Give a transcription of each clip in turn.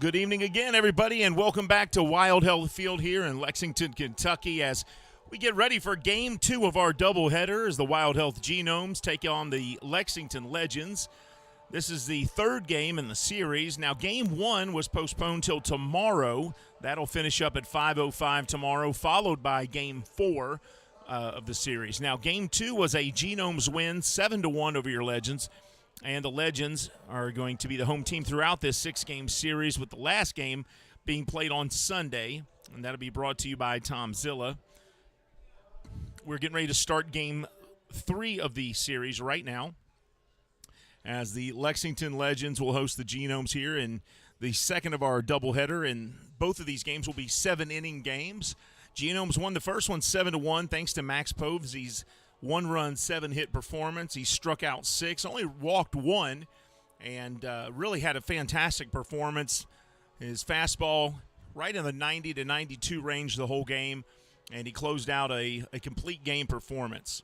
Good evening again, everybody, and welcome back to Wild Health Field here in Lexington, Kentucky, as we get ready for Game 2 of our doubleheader as the Wild Health Genomes take on the Lexington Legends. This is the third game in the series. Now, Game 1 was postponed till tomorrow. That'll finish up at 5:05 tomorrow, followed by Game 4 of the series. Now, Game 2 was a Genomes win, 7-1 over your Legends. And the Legends are going to be the home team throughout this six-game series, with the last game being played on Sunday, and that'll be brought to you by Tom Zilla. We're getting ready to start Game 3 of the series right now, as the Lexington Legends will host the Genomes here in the second of our doubleheader, and both of these games will be 7-inning games. Genomes won the first one 7-1 thanks to Max Povesey's one-run, seven-hit performance. He struck out 6, only walked 1, and really had a fantastic performance. His fastball right in the 90 to 92 range the whole game, and he closed out a complete game performance.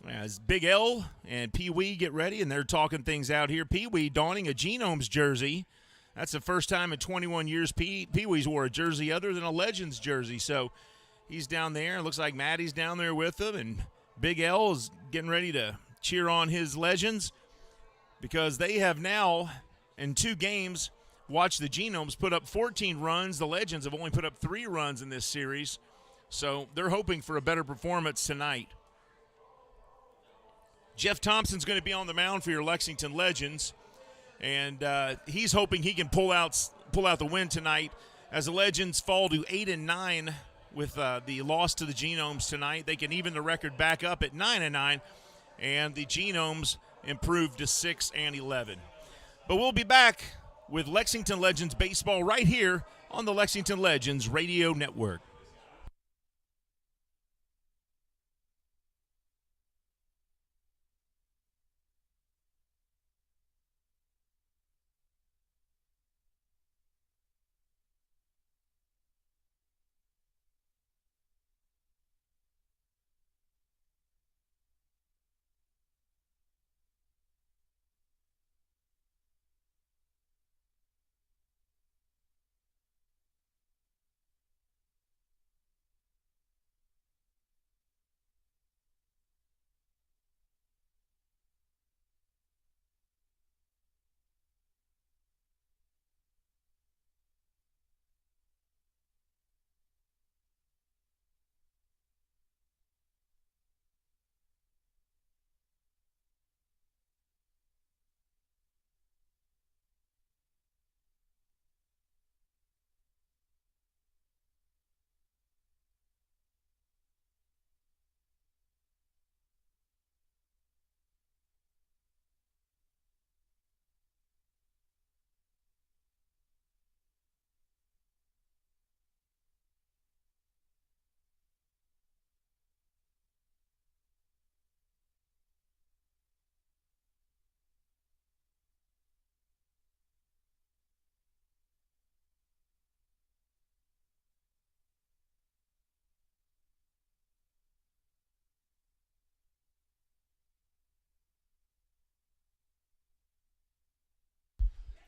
As Big L and Pee Wee get ready, and they're talking things out here. Pee Wee donning a Genomes jersey. That's the first time in 21 years Pee Wee's wore a jersey other than a Legends jersey. So he's down there. It looks like Maddie's down there with him, and Big L is getting ready to cheer on his Legends, because they have now, in 2 games, watched the Genomes put up 14 runs. The Legends have only put up 3 runs in this series, so they're hoping for a better performance tonight. Jeff Thompson's going to be on the mound for your Lexington Legends, and he's hoping he can pull out the win tonight, as the Legends fall to 8-9 with the loss to the Genomes tonight. They can even the record back up at 9-9, and the Genomes improve to 6-11. But we'll be back with Lexington Legends baseball right here on the Lexington Legends Radio Network.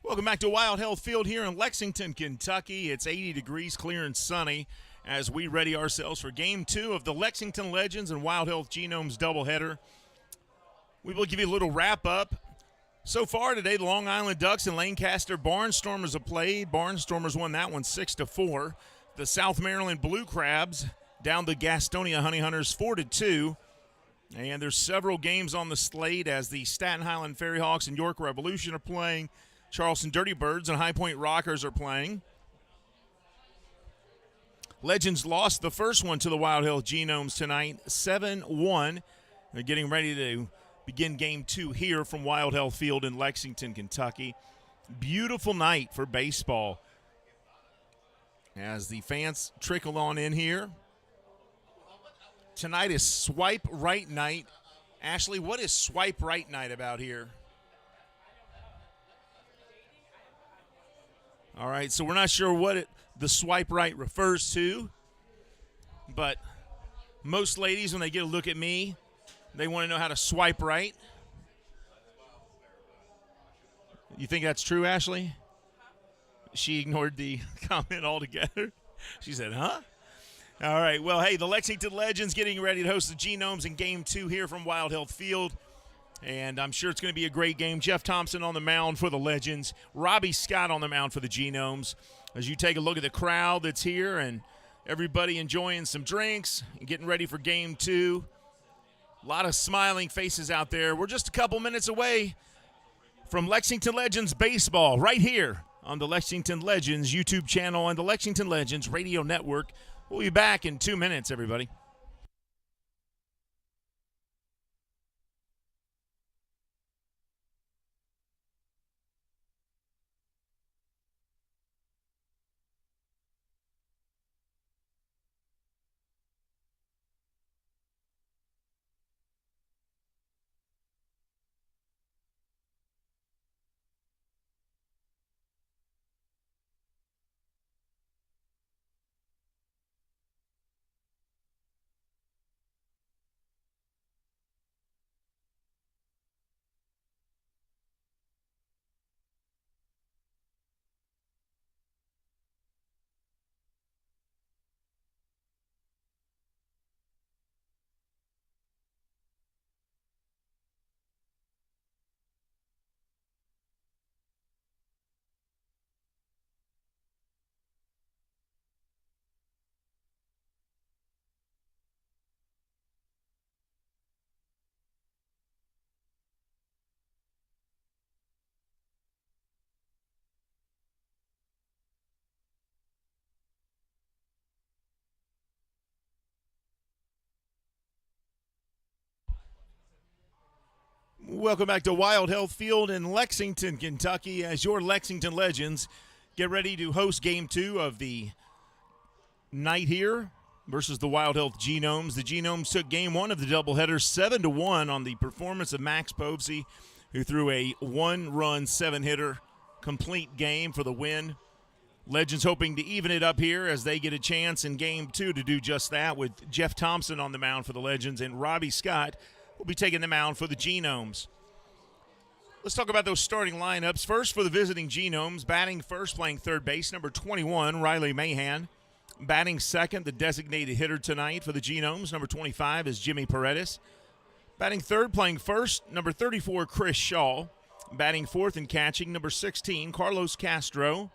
Welcome back to Wild Health Field here in Lexington, Kentucky. It's 80 degrees, clear and sunny, as we ready ourselves for Game 2 of the Lexington Legends and Wild Health Genomes doubleheader. We will give you a little wrap-up. So far today, the Long Island Ducks and Lancaster Barnstormers have played. Barnstormers won that one 6-4. The South Maryland Blue Crabs down the Gastonia Honey Hunters 4-2. And there's several games on the slate, as the Staten Highland Ferry Hawks and York Revolution are playing. Charleston Dirty Birds and High Point Rockers are playing. Legends lost the first one to the Wild Health Genomes tonight, 7-1. They're getting ready to begin Game 2 here from Wild Health Field in Lexington, Kentucky. Beautiful night for baseball, as the fans trickle on in here. Tonight is Swipe Right Night. Ashley, what is Swipe Right Night about here? All right, so we're not sure what the swipe right refers to, but most ladies, when they get a look at me, they want to know how to swipe right. You think that's true, Ashley? She ignored the comment altogether. She said, huh? All right. Well, hey, the Lexington Legends getting ready to host the Genomes in Game 2 here from Wild Health Field. And I'm sure it's going to be a great game. Jeff Thompson on the mound for the Legends. Robbie Scott on the mound for the Genomes. As you take a look at the crowd that's here and everybody enjoying some drinks and getting ready for Game 2. A lot of smiling faces out there. We're just a couple minutes away from Lexington Legends baseball right here on the Lexington Legends YouTube channel and the Lexington Legends Radio Network. We'll be back in 2 minutes, everybody. Welcome back to Wild Health Field in Lexington, Kentucky, as your Lexington Legends get ready to host Game 2 of the night here versus the Wild Health Genomes. The Genomes took Game 1 of the doubleheader 7-1 on the performance of Max Povsey, who threw a one-run, seven-hitter complete game for the win. Legends hoping to even it up here as they get a chance in Game 2 to do just that, with Jeff Thompson on the mound for the Legends and Robbie Scott will be taking the mound for the Genomes. Let's talk about those starting lineups. First for the visiting Genomes, batting first, playing third base, number 21, Riley Mahan. Batting second, the designated hitter tonight for the Genomes, number 25, is Jimmy Paredes. Batting third, playing first, number 34, Chris Shaw. Batting fourth and catching, number 16, Carlos Castro.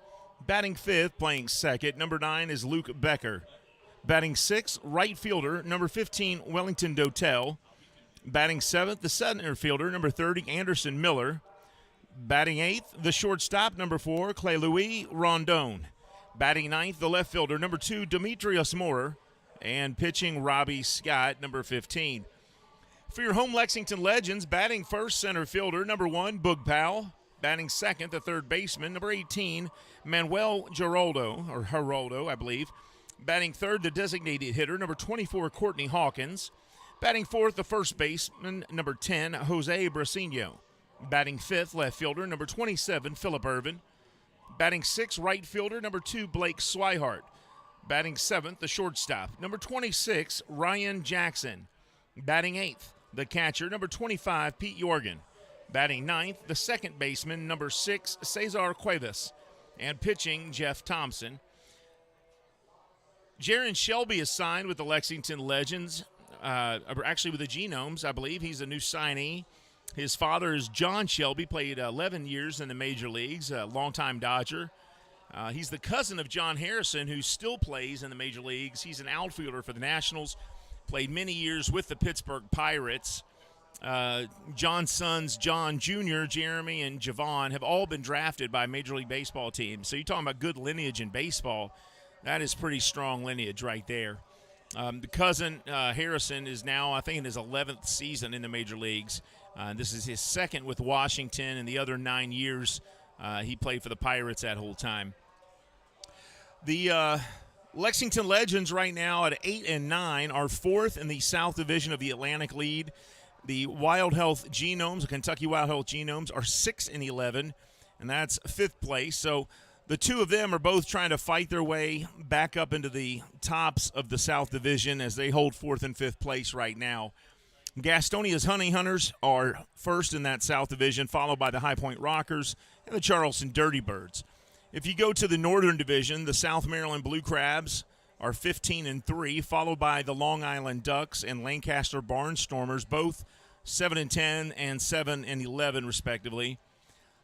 Batting fifth, playing second, number 9 is Luke Becker. Batting sixth, right fielder, number 15, Wellington Dotel. Batting seventh, the center fielder, number 30, Anderson Miller. Batting eighth, the shortstop, number 4, Clay Louis Rondon. Batting ninth, the left fielder, number 2, Demetrius Moore. And pitching, Robbie Scott, number 15. For your home Lexington Legends, batting first, center fielder, number 1, Boog Powell. Batting second, the third baseman, number 18, Manuel Geraldo, I believe. Batting third, the designated hitter, number 24, Courtney Hawkins. Batting fourth, the first baseman, number 10, Jose Brasino. Batting fifth, left fielder, number 27, Phillip Irvin. Batting sixth, right fielder, number 2, Blake Swihart. Batting seventh, the shortstop, number 26, Ryan Jackson. Batting eighth, the catcher, number 25, Pete Jorgen. Batting ninth, the second baseman, number 6, Cesar Cuevas. And pitching, Jeff Thompson. Jaron Shelby is signed with the Lexington Legends. Actually with the Genomes, I believe. He's a new signee. His father is John Shelby, played 11 years in the major leagues, a longtime Dodger. He's the cousin of John Harrison, who still plays in the major leagues. He's an outfielder for the Nationals, played many years with the Pittsburgh Pirates. John's sons, John Jr., Jeremy, and Javon, have all been drafted by Major League Baseball teams. So you're talking about good lineage in baseball. That is pretty strong lineage right there. The cousin, Harrison, is now, I think, in his 11th season in the major leagues. This is his second with Washington, and the other 9 years he played for the Pirates that whole time. The Lexington Legends right now at 8-9 are fourth in the South Division of the Atlantic League. The Wild Health Genomes, the Kentucky Wild Health Genomes, are 6-11, and that's fifth place. So the two of them are both trying to fight their way back up into the tops of the South Division as they hold fourth and fifth place right now. Gastonia's Honey Hunters are first in that South Division, followed by the High Point Rockers and the Charleston Dirty Birds. If you go to the Northern Division, the South Maryland Blue Crabs are 15-3, followed by the Long Island Ducks and Lancaster Barnstormers, both 7-10 and 7-11 respectively.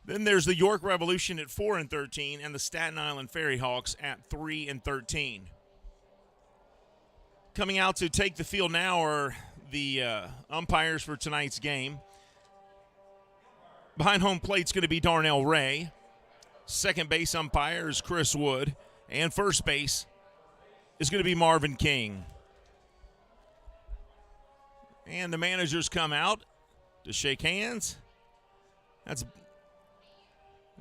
Then there's the York Revolution at 4-13 and the Staten Island Ferry Hawks at 3-13. Coming out to take the field now are the umpires for tonight's game. Behind home plate is going to be Darnell Ray. Second base umpire is Chris Wood. And first base is going to be Marvin King. And the managers come out to shake hands. That's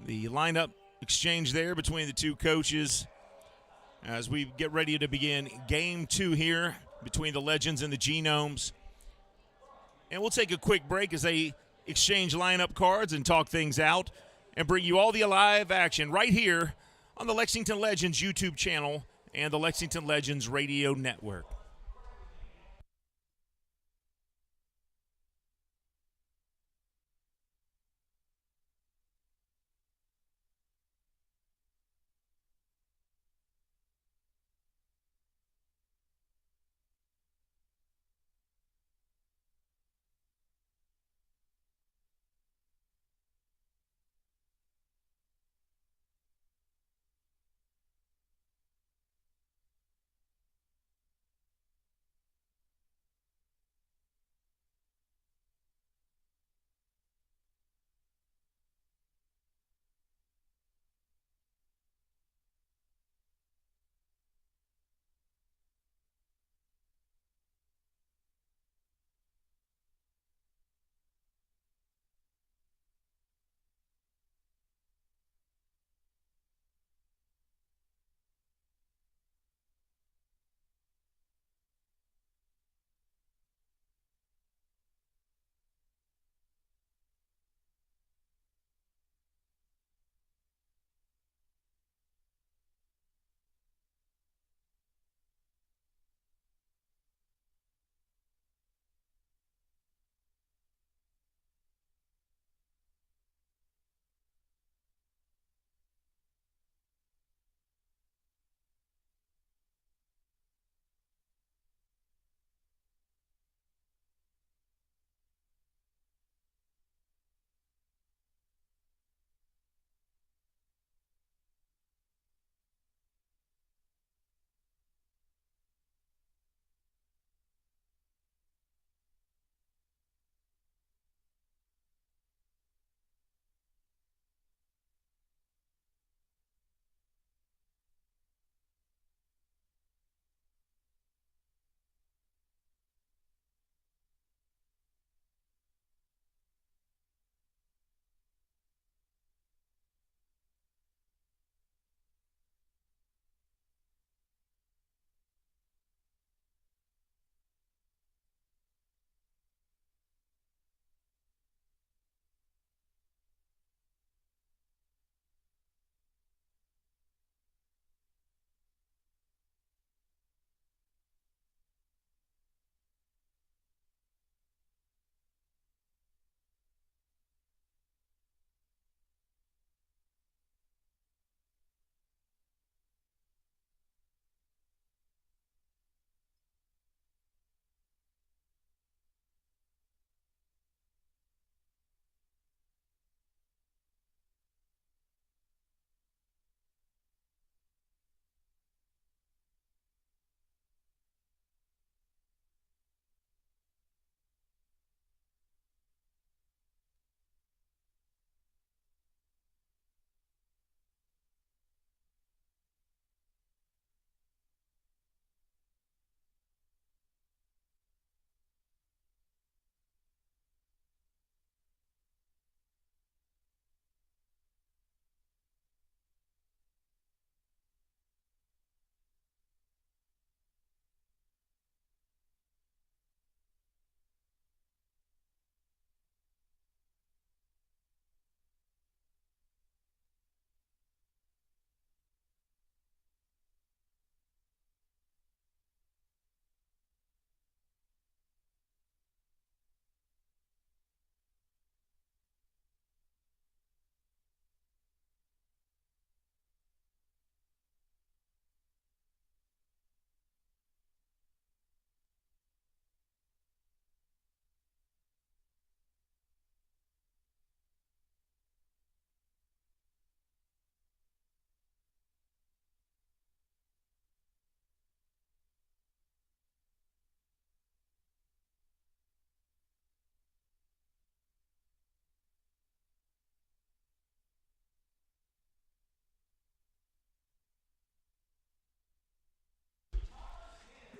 the lineup exchange there between the two coaches as we get ready to begin game 2 here between the Legends and the Genomes. And we'll take a quick break as they exchange lineup cards and talk things out and bring you all the live action right here on the Lexington Legends YouTube channel and the Lexington Legends Radio Network.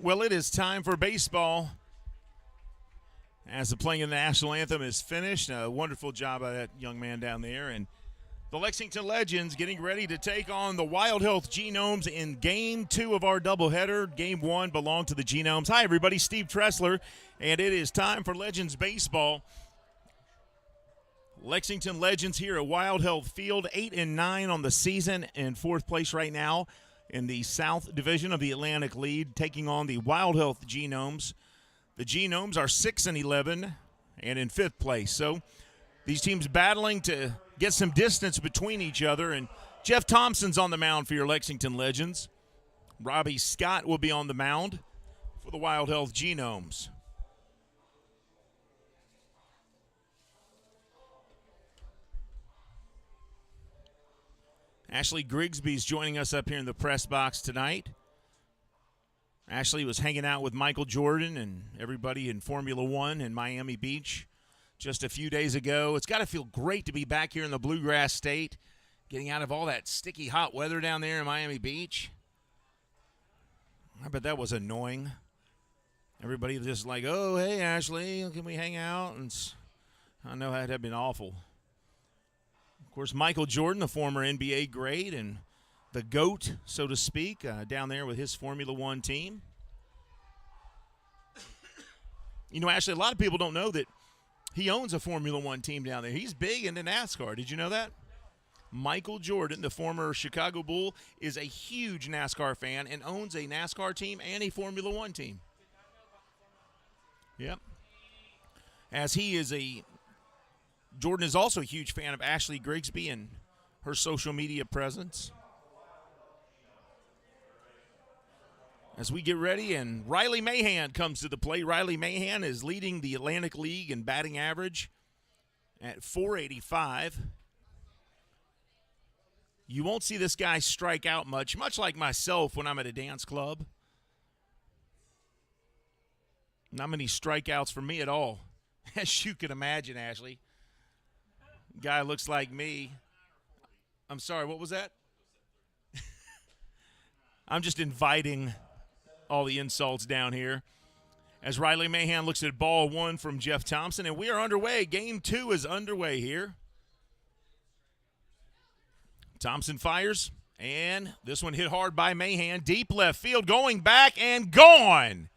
Well, it is time for baseball. As the playing of the national anthem is finished, a wonderful job by that young man down there. And the Lexington Legends getting ready to take on the Wild Health Genomes in Game 2 of our doubleheader. Game 1 belonged to the Genomes. Hi, everybody. Steve Tressler, and it is time for Legends baseball. Lexington Legends here at Wild Health Field, 8-9 on the season, in 4th place right now in the South Division of the Atlantic League, taking on the Wild Health Genomes. The Genomes are 6-11 and in 5th place. So these teams battling to get some distance between each other. And Jeff Thompson's on the mound for your Lexington Legends. Robbie Scott will be on the mound for the Wild Health Genomes. Ashley Grigsby's joining us up here in the press box tonight. Ashley was hanging out with Michael Jordan and everybody in Formula One in Miami Beach just a few days ago. It's got to feel great to be back here in the Bluegrass State, getting out of all that sticky hot weather down there in Miami Beach. I bet that was annoying. Everybody was just like, oh, hey, Ashley, can we hang out? And I know that had been awful. Of course, Michael Jordan, the former NBA great and the GOAT, so to speak, down there with his Formula One team. You know, Ashley, a lot of people don't know that he owns a Formula One team down there. He's big into NASCAR. Did you know that? Michael Jordan, the former Chicago Bull, is a huge NASCAR fan and owns a NASCAR team and a Formula One team. Yep. Jordan is also a huge fan of Ashley Grigsby and her social media presence. As we get ready, and Riley Mahan comes to the plate. Riley Mahan is leading the Atlantic League in batting average at .485. You won't see this guy strike out much like myself when I'm at a dance club. Not many strikeouts for me at all, as you can imagine, Ashley. Guy looks like me. I'm sorry, what was that? I'm just inviting all the insults down here. As Riley Mahan looks at ball 1 from Jeff Thompson, and we are underway. Game 2 is underway here. Thompson fires, and this one hit hard by Mahan. Deep left field, going back and gone.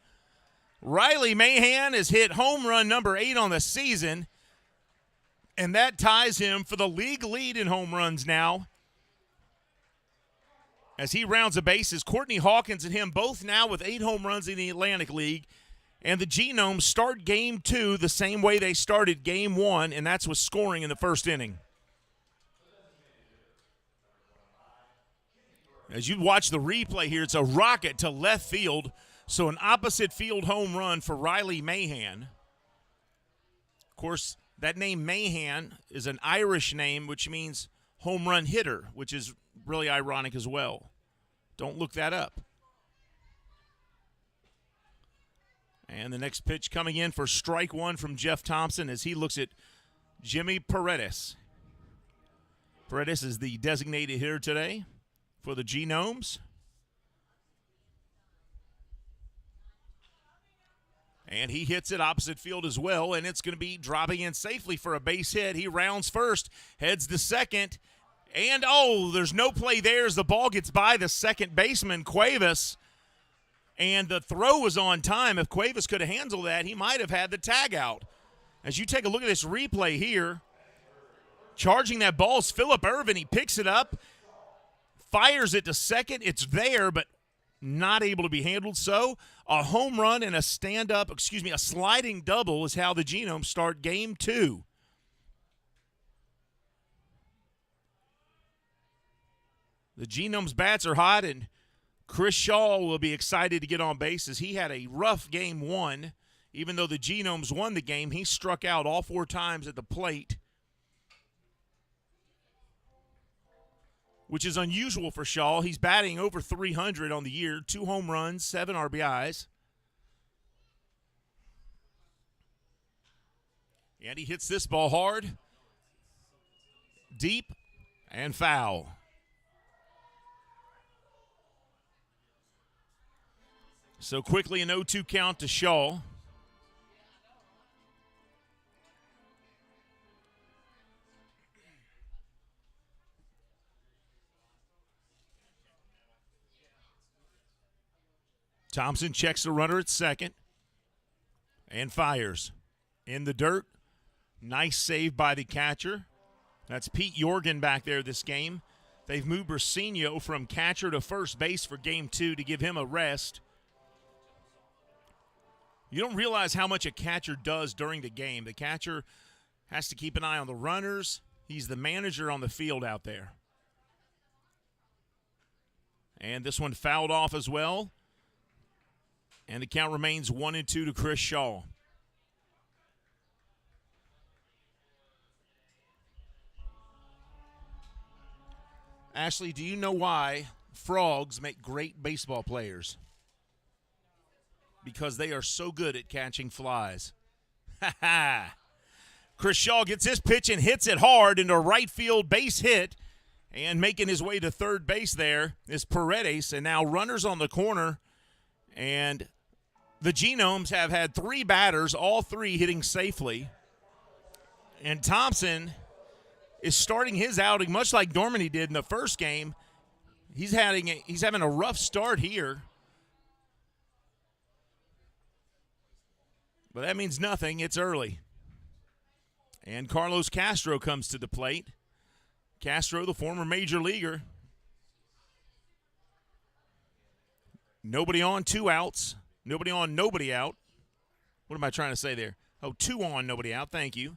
Riley Mahan has hit home run number 8 on the season, and that ties him for the league lead in home runs now. As he rounds the bases, Courtney Hawkins and him both now with 8 home runs in the Atlantic League. And the Genomes start Game 2 the same way they started Game 1, and that's with scoring in the first inning. As you watch the replay here, it's a rocket to left field. So an opposite field home run for Riley Mahan. Of course, that name Mahan is an Irish name, which means home run hitter, which is really ironic as well. Don't look that up. And the next pitch coming in for strike 1 from Jeff Thompson as he looks at Jimmy Paredes. Paredes is the designated hitter today for the Genomes. And he hits it opposite field as well, and it's going to be dropping in safely for a base hit. He rounds first, heads to second, and there's no play there as the ball gets by the second baseman, Cuevas, and the throw was on time. If Cuevas could have handled that, he might have had the tag out. As you take a look at this replay here, charging that ball is Phillip Ervin. He picks it up, fires it to second. It's there, but not able to be handled. So a home run and a sliding double is how the Genomes start Game 2. The Genomes bats are hot, and Chris Shaw will be excited to get on base as he had a rough Game 1. Even though the Genomes won the game, he struck out all 4 times at the plate, which is unusual for Shaw. He's batting over 300 on the year, 2 home runs, 7 RBIs. And he hits this ball hard, deep, and foul. So quickly an 0-2 count to Shaw. Thompson checks the runner at second and fires. In the dirt. Nice save by the catcher. That's Pete Jorgen back there this game. They've moved Bersenio from catcher to first base for game 2 to give him a rest. You don't realize how much a catcher does during the game. The catcher has to keep an eye on the runners. He's the manager on the field out there. And this one fouled off as well. And the count remains 1-2 to Chris Shaw. Ashley, do you know why frogs make great baseball players? Because they are so good at catching flies. Ha ha. Chris Shaw gets his pitch and hits it hard into right field, base hit. And making his way to third base there is Paredes. And now runners on the corner. And the Genomes have had 3 batters, all 3 hitting safely. And Thompson is starting his outing much like Dorminey did in the first game. He's having a rough start here. But that means nothing. It's early. And Carlos Castro comes to the plate. Castro, the former major leaguer. Nobody on, 2 outs. Nobody on, nobody out. What am I trying to say there? Oh, 2 on, nobody out. Thank you.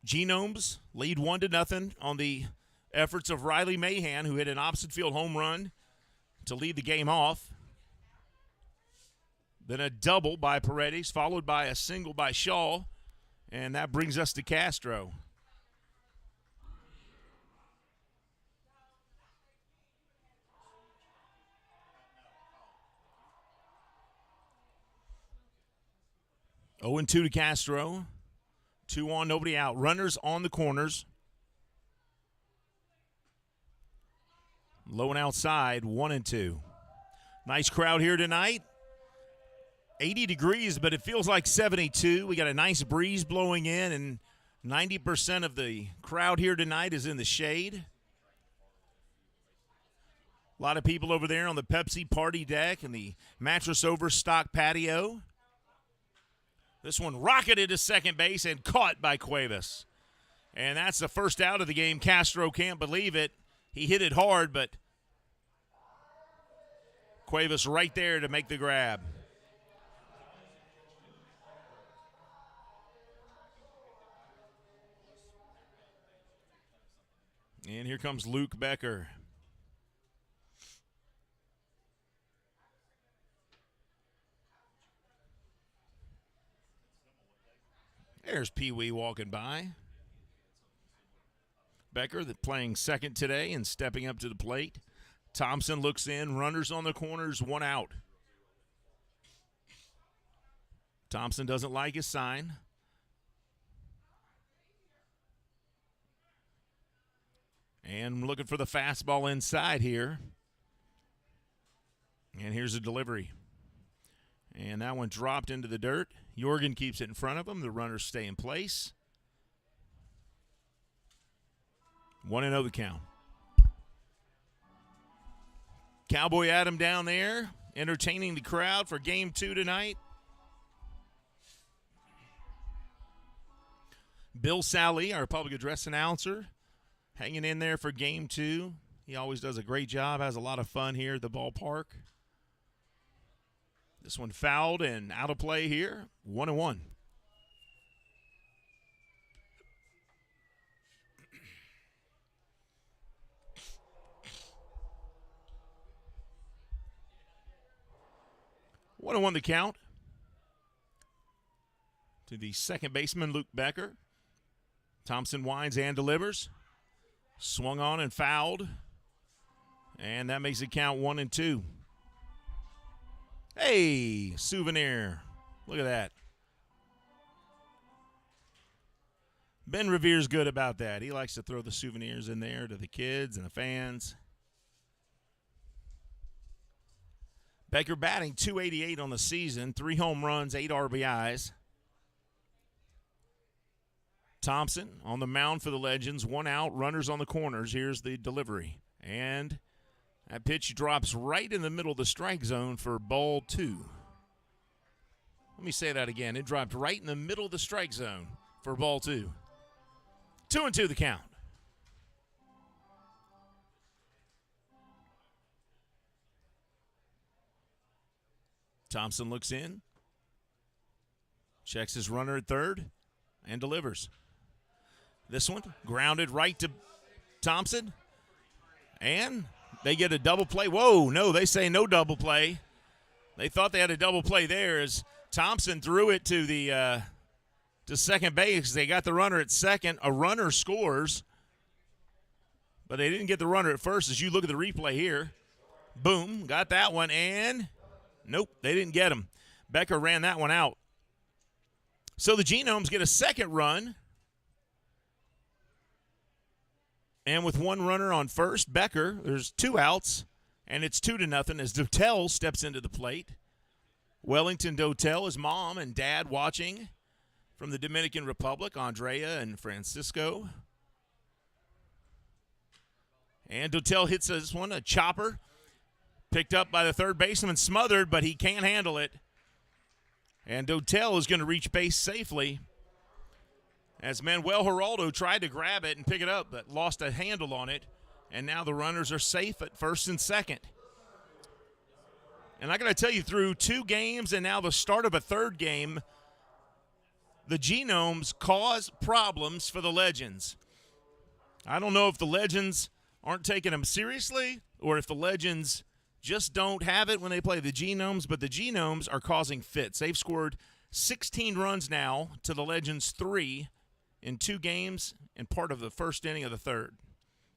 Genomes lead 1-0 on the efforts of Riley Mahan, who hit an opposite field home run to lead the game off. Then a double by Paredes, followed by a single by Shaw, and that brings us to Castro. Oh, 0-2 to Castro. 2 on, nobody out. Runners on the corners. Low and outside, 1-2. Nice crowd here tonight. 80 degrees, but it feels like 72. We got a nice breeze blowing in, and 90% of the crowd here tonight is in the shade. A lot of people over there on the Pepsi party deck and the Mattress Overstock patio. This one rocketed to second base and caught by Cuevas. And that's the first out of the game. Castro can't believe it. He hit it hard, but Cuevas right there to make the grab. And here comes Luke Becker. There's Pee Wee walking by. Becker playing second today and stepping up to the plate. Thompson looks in. Runners on the corners, 1 out. Thompson doesn't like his sign. And looking for the fastball inside here. And here's a delivery. And that one dropped into the dirt. Jorgen keeps it in front of him. The runners stay in place. 1-0 the count. Cowboy Adam down there, entertaining the crowd for game 2 tonight. Bill Sally, our public address announcer, hanging in there for game 2. He always does a great job, has a lot of fun here at the ballpark. This one fouled and out of play here. 1-1. One and 1 the count to the second baseman, Luke Becker. Thompson winds and delivers. Swung on and fouled. And that makes it count 1-2. Hey, Souvenir. Look at that. Ben Revere's good about that. He likes to throw the souvenirs in there to the kids and the fans. Becker batting .288 on the season, 3 home runs, 8 RBIs. Thompson on the mound for the Legends, 1 out, runners on the corners. Here's the delivery. And that pitch drops right in the middle of the strike zone for ball 2. Let me say that again. It dropped right in the middle of the strike zone for ball 2. 2-2 the count. Thompson looks in, checks his runner at third, and delivers. This one grounded right to Thompson, and they get a double play. Whoa, no, they say no double play. They thought they had a double play there as Thompson threw it to the to second base. They got the runner at second. A runner scores, but they didn't get the runner at first. As you look at the replay here, boom, got that one, and nope, they didn't get him. Becker ran that one out. So the Genomes get a second run. And with 1 runner on first, Becker, there's 2 outs, and it's 2-0 as Dotel steps into the plate. Wellington Dotel, his mom and dad watching from the Dominican Republic, Andrea and Francisco. And Dotel hits this one, a chopper. Picked up by the third baseman, smothered, but he can't handle it. And Dotel is going to reach base safely as Manuel Geraldo tried to grab it and pick it up, but lost a handle on it. And now the runners are safe at first and second. And I got to tell you, through 2 games and now the start of a third game, the Genomes cause problems for the Legends. I don't know if the Legends aren't taking them seriously or if the Legends just don't have it when they play the Genomes, but the Genomes are causing fits. They've scored 16 runs now to the Legends 3 in 2 games and part of the first inning of the third.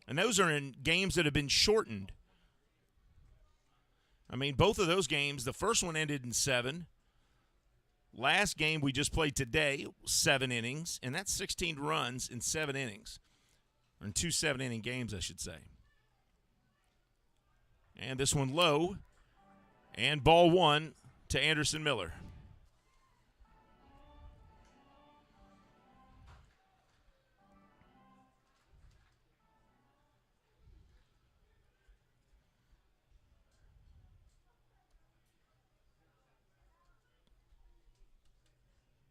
And those are in games that have been shortened. I mean, both of those games, the first one ended in 7. Last game we just played today, 7 innings, and that's 16 runs in 7 innings. Or in 2 7-inning games, I should say. And this one low, and ball 1 to Anderson Miller.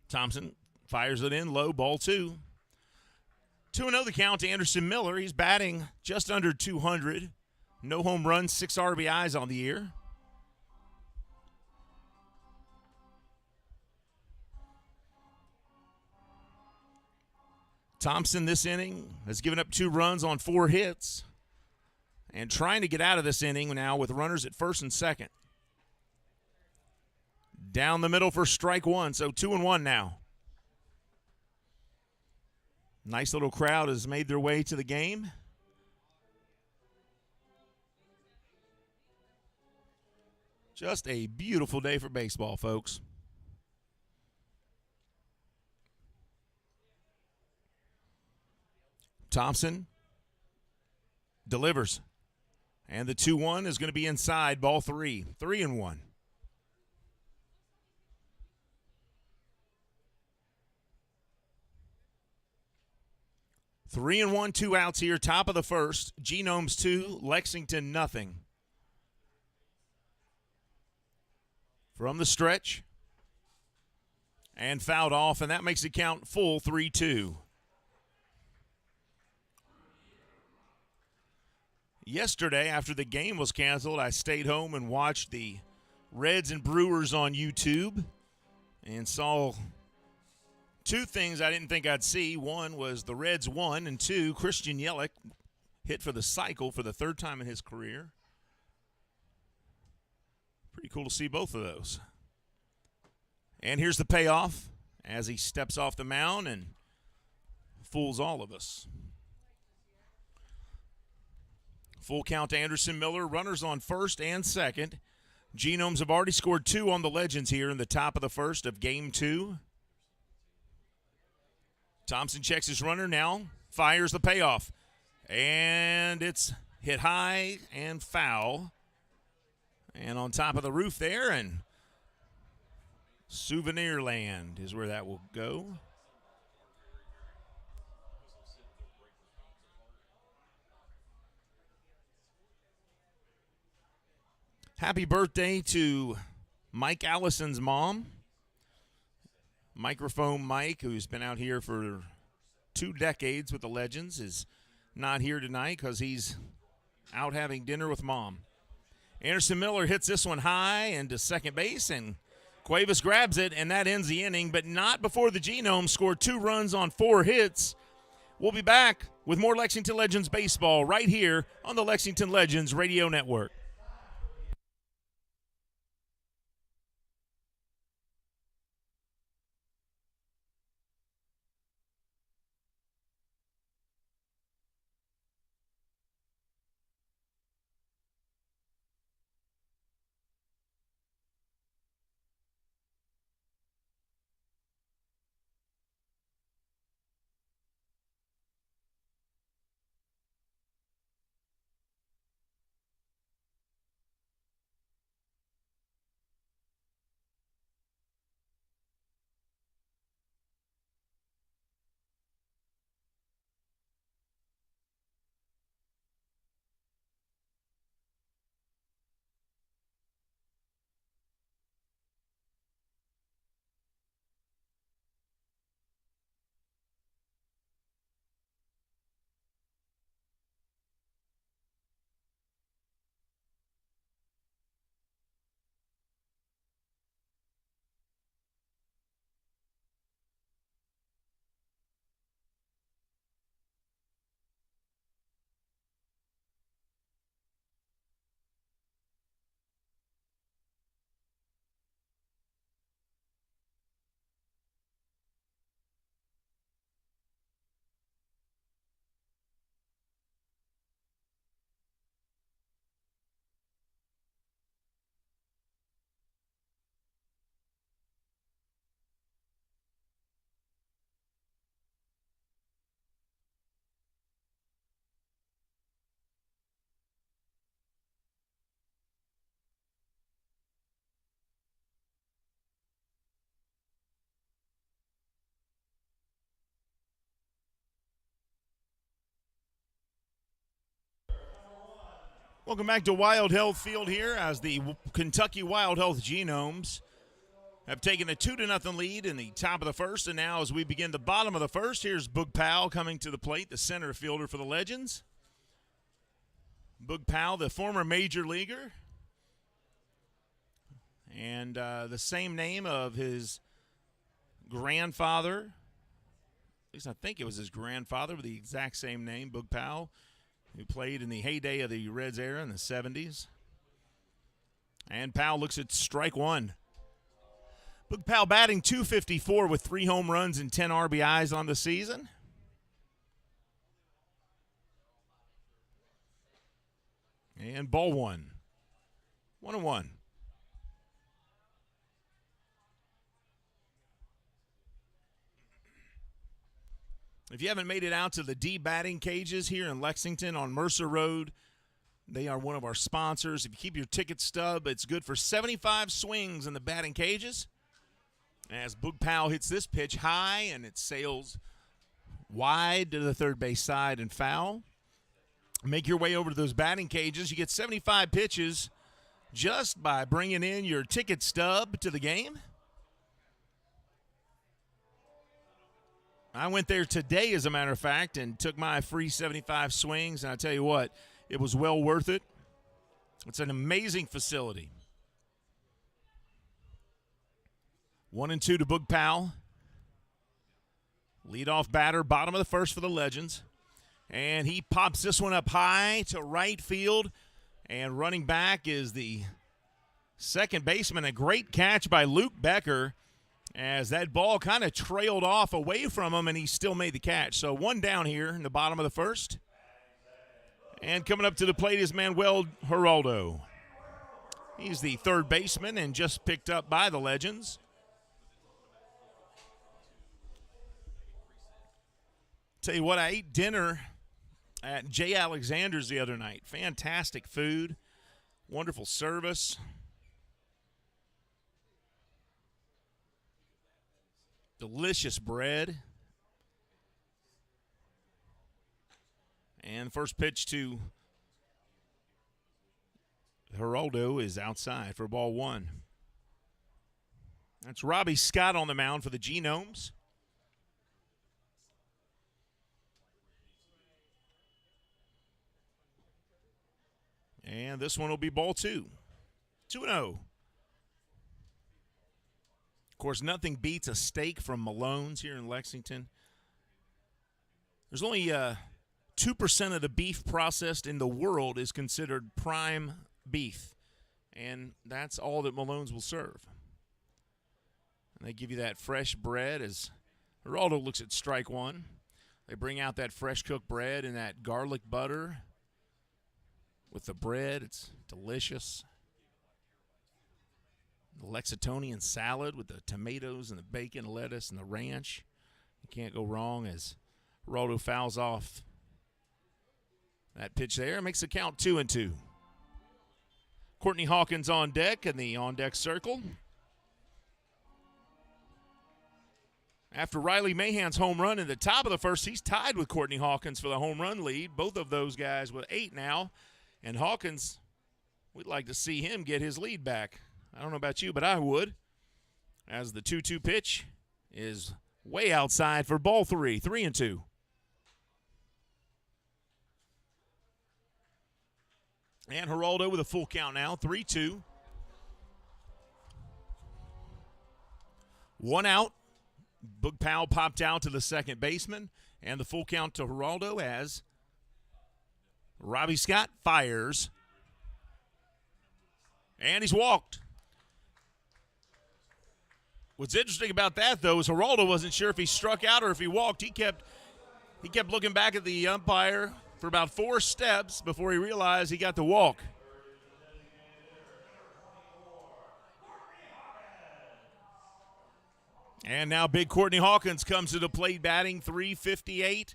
Thompson fires it in, low, ball 2. 2-0 the count to Anderson Miller. He's batting just under 200. No home runs, 6 RBIs on the year. Thompson this inning has given up 2 runs on 4 hits and trying to get out of this inning now with runners at first and second. Down the middle for strike 1, so 2-1 now. Nice little crowd has made their way to the game. Just a beautiful day for baseball, folks. Thompson delivers. And the 2-1 is going to be inside, ball 3. 3-1. Three and 1, 2 outs here, top of the first. Genomes 2, Lexington nothing. From the stretch. And fouled off, and that makes it count full 3-2. Yesterday, after the game was canceled, I stayed home and watched the Reds and Brewers on YouTube and saw 2 things I didn't think I'd see. 1 was the Reds won, and 2, Christian Yelich hit for the cycle for the 3rd time in his career. Pretty cool to see both of those. And here's the payoff as he steps off the mound and fools all of us. Full count to Anderson Miller, runners on first and second. Genomes have already scored 2 on the Legends here in the top of the first of game 2. Thompson checks his runner now, fires the payoff. And it's hit high and foul. And on top of the roof there, and Souvenir Land is where that will go. Happy birthday to Mike Allison's mom, Microphone Mike, who's been out here for 2 decades with the Legends, is not here tonight because he's out having dinner with Mom. Anderson Miller hits this one high into second base, and Cuevas grabs it, and that ends the inning, but not before the Genomes scored 2 runs on 4 hits. We'll be back with more Lexington Legends baseball right here on the Lexington Legends Radio Network. Welcome back to Wild Health Field here as the Kentucky Wild Health Genomes have taken a 2-0 lead in the top of the first. And now as we begin the bottom of the first, here's Boog Powell coming to the plate, the center fielder for the Legends. Boog Powell, the former major leaguer, and the same name of his grandfather. At least I think it was his grandfather with the exact same name, Boog Powell, who played in the heyday of the Reds era in the 70s. And Powell looks at strike one. Boog Powell batting .254 with 3 home runs and 10 RBIs on the season. And ball one. 1-1. If you haven't made it out to the D batting cages here in Lexington on Mercer Road, they are one of our sponsors. If you keep your ticket stub, it's good for 75 swings in the batting cages. As Boog Powell hits this pitch high, and it sails wide to the third base side and foul. Make your way over to those batting cages. You get 75 pitches just by bringing in your ticket stub to the game. I went there today, as a matter of fact, and took my free 75 swings, and I tell you what, it was well worth it. It's an amazing facility. 1-2 to Boog Powell. Leadoff batter, bottom of the first for the Legends. And he pops this one up high to right field, and running back is the second baseman. A great catch by Luke Becker, as that ball kind of trailed off away from him, and he still made the catch. So 1 down here in the bottom of the first. And coming up to the plate is Manuel Geraldo. He's the third baseman and just picked up by the Legends. Tell you what, I ate dinner at Jay Alexander's the other night. Fantastic food. Wonderful service. Delicious bread. And first pitch to Geraldo is outside for ball one. That's Robbie Scott on the mound for the Genomes. And this one will be ball two. 2-0. Of course, nothing beats a steak from Malone's here in Lexington. There's only 2% of the beef processed in the world is considered prime beef. And that's all that Malone's will serve. And they give you that fresh bread as Geraldo looks at strike one. They bring out that fresh cooked bread and that garlic butter with the bread. It's delicious. The Lexingtonian salad with the tomatoes and the bacon, lettuce, and the ranch. You can't go wrong as Geraldo fouls off that pitch there. Makes the count 2-2. Courtney Hawkins on deck in the on-deck circle. After Riley Mahan's home run in the top of the first, he's tied with Courtney Hawkins for the home run lead. Both of those guys with 8 now. And Hawkins, we'd like to see him get his lead back. I don't know about you, but I would. As the 2-2 pitch is way outside for ball three. 3-2. And Geraldo with a full count now. 3-2. 1 out. Boog Powell popped out to the second baseman. And the full count to Geraldo as Robbie Scott fires. And he's walked. What's interesting about that, though, is Geraldo wasn't sure if he struck out or if he walked. He kept looking back at the umpire for about 4 steps before he realized he got the walk. And now big Courtney Hawkins comes to the plate batting, .358.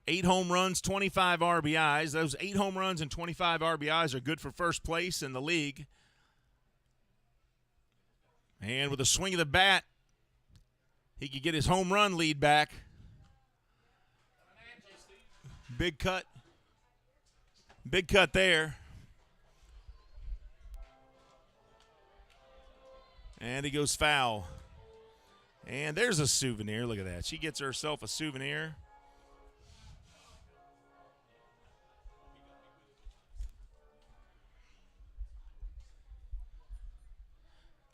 8 home runs, 25 RBIs. Those 8 home runs and 25 RBIs are good for first place in the league. And with a swing of the bat, he could get his home run lead back. Big cut. Big cut there. And he goes foul. And there's a souvenir. Look at that. She gets herself a souvenir.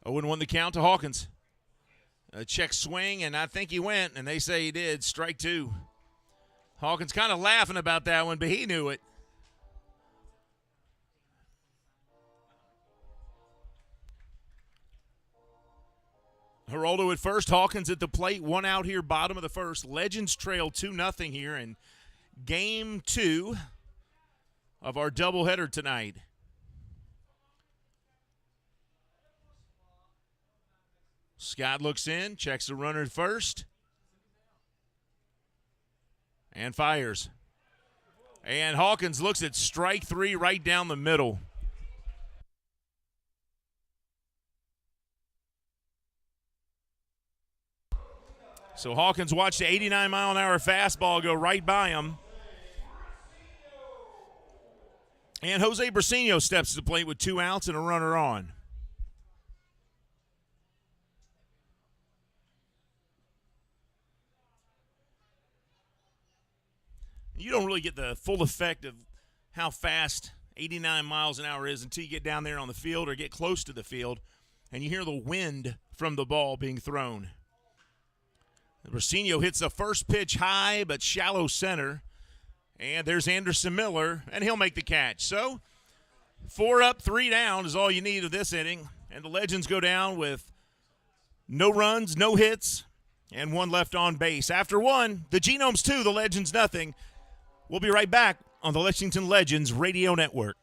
Owen won the count to Hawkins. A check swing, and I think he went, and they say he did. Strike 2. Hawkins kind of laughing about that one, but he knew it. Geraldo at first, Hawkins at the plate. 1 out here, bottom of the first. Legends trail 2-0 here in game 2 of our doubleheader tonight. Scott looks in, checks the runner at first, and fires. And Hawkins looks at strike 3 right down the middle. So Hawkins watched the 89-mile-an-hour fastball go right by him. And Jose Brasino steps to the plate with 2 outs and a runner on. You don't really get the full effect of how fast 89 miles an hour is until you get down there on the field or get close to the field and you hear the wind from the ball being thrown. Brasino hits the first pitch high but shallow center. And there's Anderson Miller, and he'll make the catch. So 4 up, 3 down is all you need of this inning. And the Legends go down with no runs, no hits, and 1 left on base. After 1, the Genomes 2, the Legends nothing. We'll be right back on the Lexington Legends Radio Network.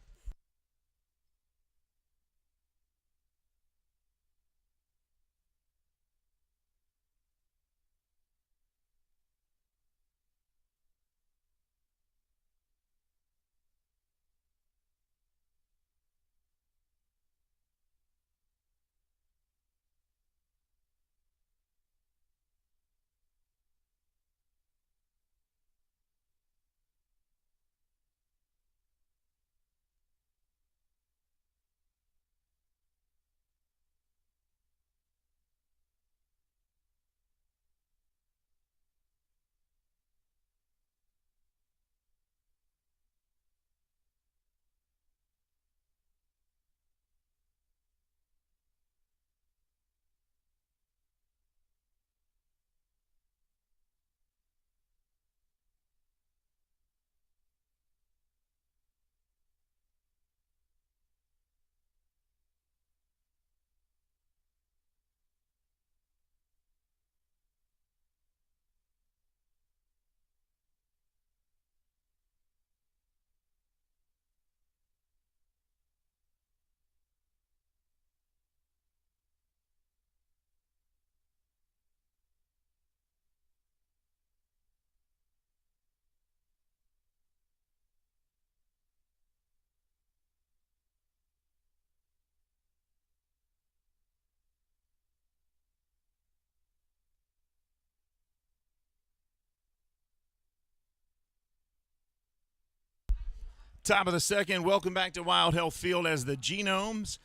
Top of the second, welcome back to Wild Health Field as the Genomes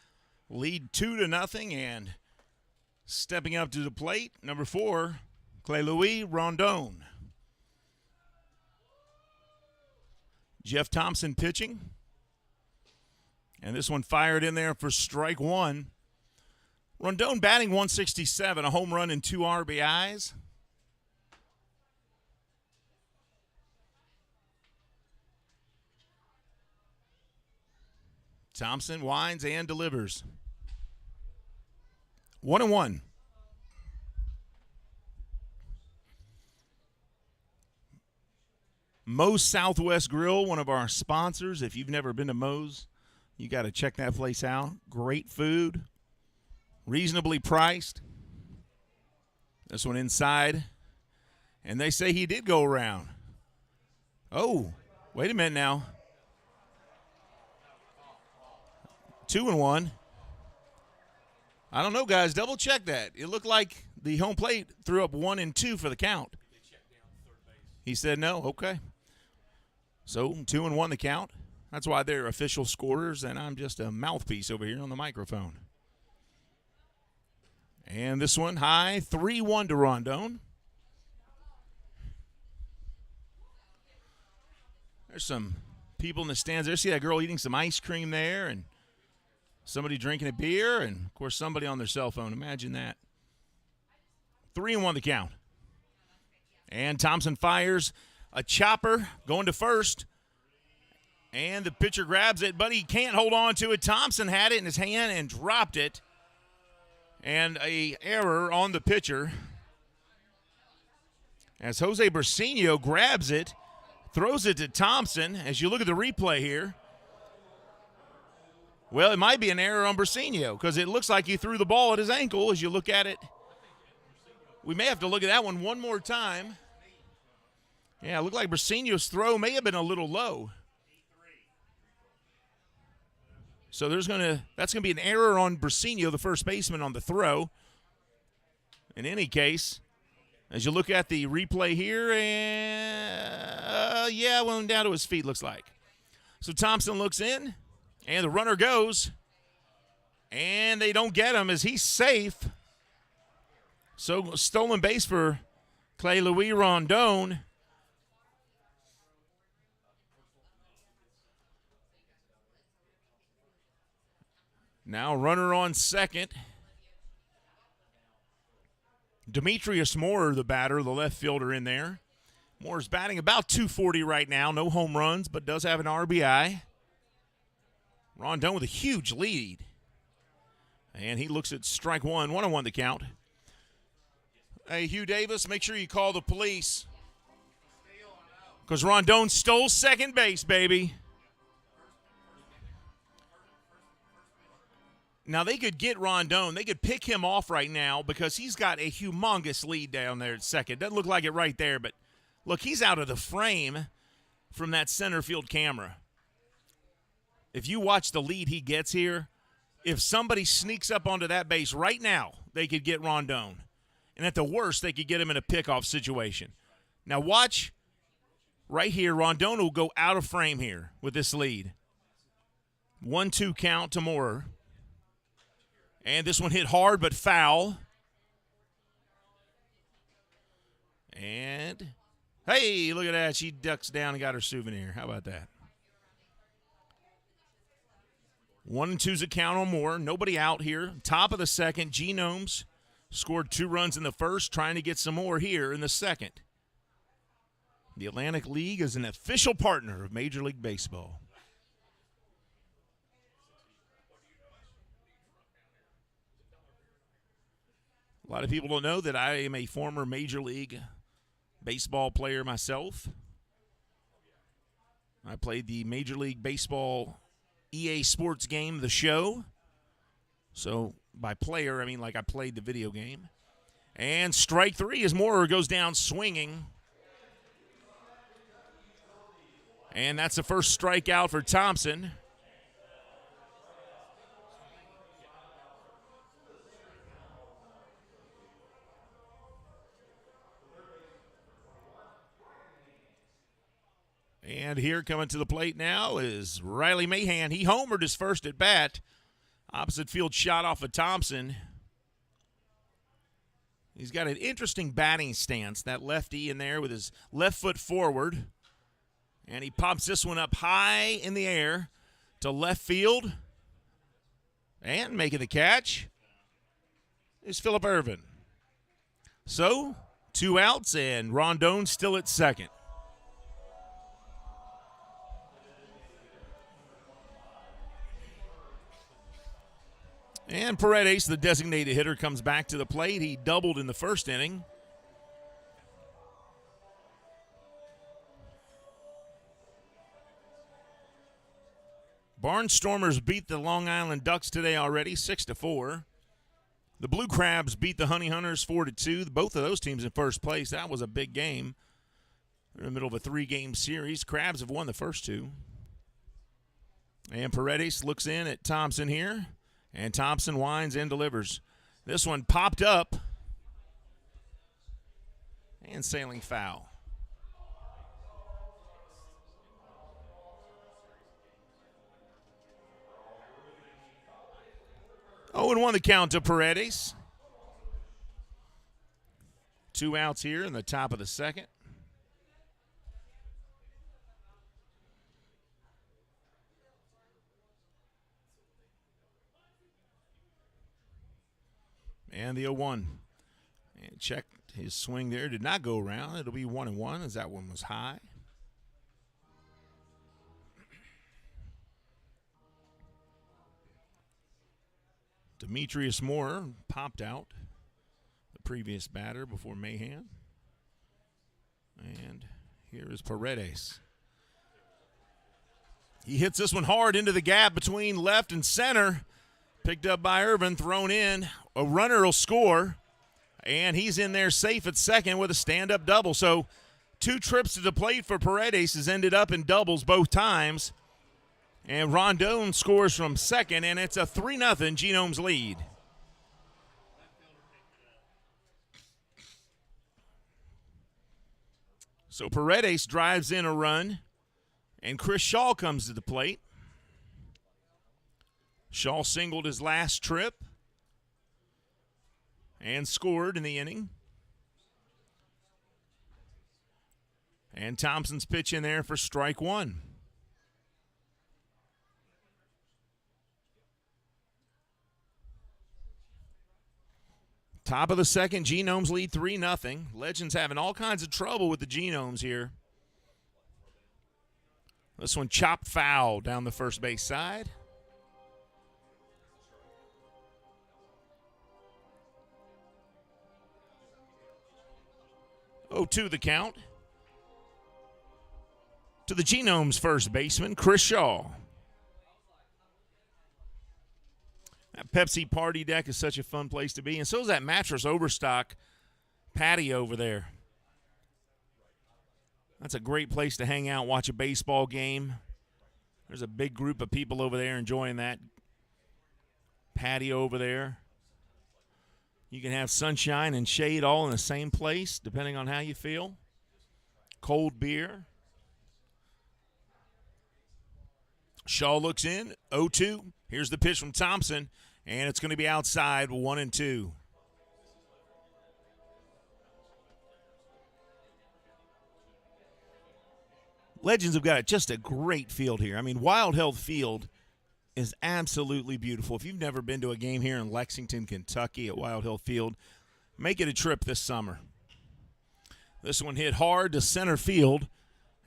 lead 2-0, and stepping up to the plate, number 4, Clay-Louis Rondon. Jeff Thompson pitching. And this one fired in there for strike 1. Rondon batting .167, a home run and 2 RBIs. Thompson winds and delivers. 1-1. Moe's Southwest Grill, one of our sponsors. If you've never been to Moe's, you got to check that place out. Great food, reasonably priced. This one inside, and they say he did go around. Oh, wait a minute now. 2-1. I don't know, guys. Double check that. It looked like the home plate threw up 1 and 2 for the count. He said no. Okay. So 2-1 the count. That's why they're official scorers, and I'm just a mouthpiece over here on the microphone. And this one high, 3-1 to Rondon. There's some people in the stands there. See that girl eating some ice cream there, and somebody drinking a beer, and, of course, somebody on their cell phone. Imagine that. 3-1 the count. And Thompson fires a chopper going to first. And the pitcher grabs it, but he can't hold on to it. Thompson had it in his hand and dropped it. And a error on the pitcher. As Jose Bursinio grabs it, throws it to Thompson. As you look at the replay here, well, it might be an error on Bursinio because it looks like he threw the ball at his ankle as you look at it. We may have to look at that one more time. Yeah, it looked like Bursinio's throw may have been a little low. So that's going to be an error on Bursinio, the first baseman, on the throw. In any case, as you look at the replay here, and went down to his feet, looks like. So Thompson looks in. And the runner goes, and they don't get him as he's safe. So stolen base for Clay-Louis Rondon. Now runner on second. Demetrius Moore, the batter, the left fielder in there. Moore's batting about .240 right now. No home runs, but does have an RBI. Rondon with a huge lead. And he looks at strike 1, 1-1 the count. Hey, Hugh Davis, make sure you call the police. Because Rondon stole second base, baby. Now, they could get Rondon. They could pick him off right now because he's got a humongous lead down there at second. Doesn't look like it right there, but look, he's out of the frame from that center field camera. If you watch the lead he gets here, if somebody sneaks up onto that base right now, they could get Rondon. And at the worst, they could get him in a pickoff situation. Now watch right here. Rondon will go out of frame here with this lead. 1-2 count to Moore. And this one hit hard but foul. And, hey, look at that. She ducks down and got her souvenir. How about that? 1-2's a count on Moore. Nobody out here. Top of the second, Genomes scored 2 runs in the first, trying to get some more here in the second. The Atlantic League is an official partner of Major League Baseball. A lot of people don't know that I am a former Major League Baseball player myself. I played the Major League Baseball EA Sports game, The Show. So by player, I mean like I played the video game. And strike 3 as Moore goes down swinging. And that's the first strikeout for Thompson. And here coming to the plate now is Riley Mahan. He homered his first at bat. Opposite field shot off of Thompson. He's got an interesting batting stance, that lefty in there with his left foot forward. And he pops this one up high in the air to left field. And making the catch is Phillip Ervin. So, 2 outs and Rondon still at second. And Paredes, the designated hitter, comes back to the plate. He doubled in the first inning. Barnstormers beat the Long Island Ducks today already, 6-4. The Blue Crabs beat the Honey Hunters 4-2. Both of those teams in first place. That was a big game. They're in the middle of a 3-game series. Crabs have won the first 2. And Paredes looks in at Thompson here. And Thompson winds and delivers. This one popped up. And sailing foul. 0-1 the count to Paredes. 2 outs here in the top of the second. And the 0-1. And check his swing there. Did not go around. It'll be 1-1 as that one was high. Demetrius Moore popped out, the previous batter before Mahan. And here is Paredes. He hits this one hard into the gap between left and center. Picked up by Ervin, thrown in. A runner will score, and he's in there safe at second with a stand-up double. So 2 trips to the plate for Paredes has ended up in doubles both times. And Rondon scores from second, and it's a 3-0 Genomes lead. So Paredes drives in a run, and Chris Shaw comes to the plate. Shaw singled his last trip and scored in the inning. And Thompson's pitch in there for strike 1. Top of the second, Genomes lead 3-0. Legends having all kinds of trouble with the Genomes here. This one chopped foul down the first base side. 0-2 the count to the Genomes first baseman, Chris Shaw. That Pepsi party deck is such a fun place to be, and so is that Mattress Overstock patio over there. That's a great place to hang out, watch a baseball game. There's a big group of people over there enjoying that patio over there. You can have sunshine and shade all in the same place, depending on how you feel. Cold beer. Shaw looks in, 0-2. Here's the pitch from Thompson, and it's going to be outside, 1-2. Legends have got just a great field here. I mean, Wild Health Field is absolutely beautiful. If you've never been to a game here in Lexington, Kentucky at Wild Health Field, make it a trip this summer. This one hit hard to center field,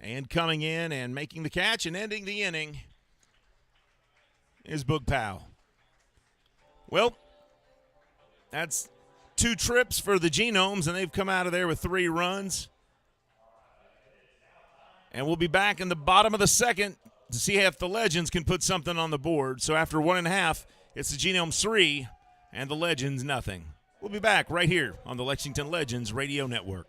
and coming in and making the catch and ending the inning is Boog Powell. Well, that's 2 trips for the Genomes, and they've come out of there with 3 runs. And we'll be back in the bottom of the second to see if the Legends can put something on the board. So after 1.5, it's the Genomes 3 and the Legends nothing. We'll be back right here on the Lexington Legends Radio Network.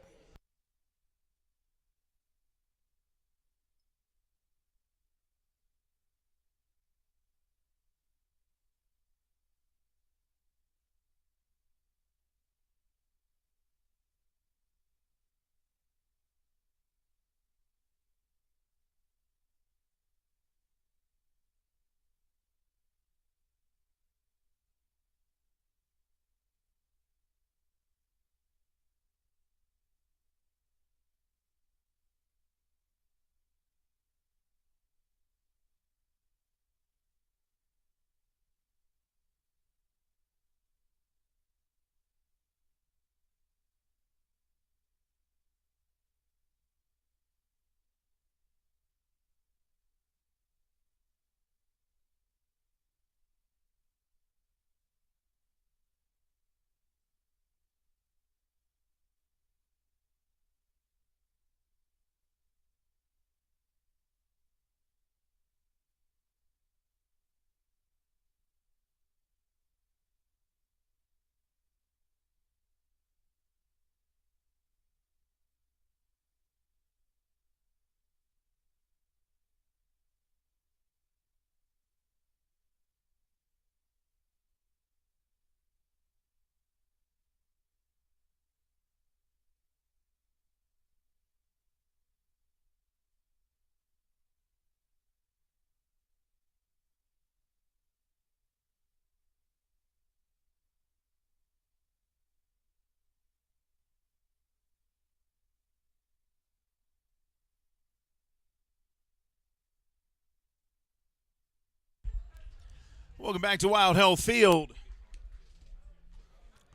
Welcome back to Wild Health Field.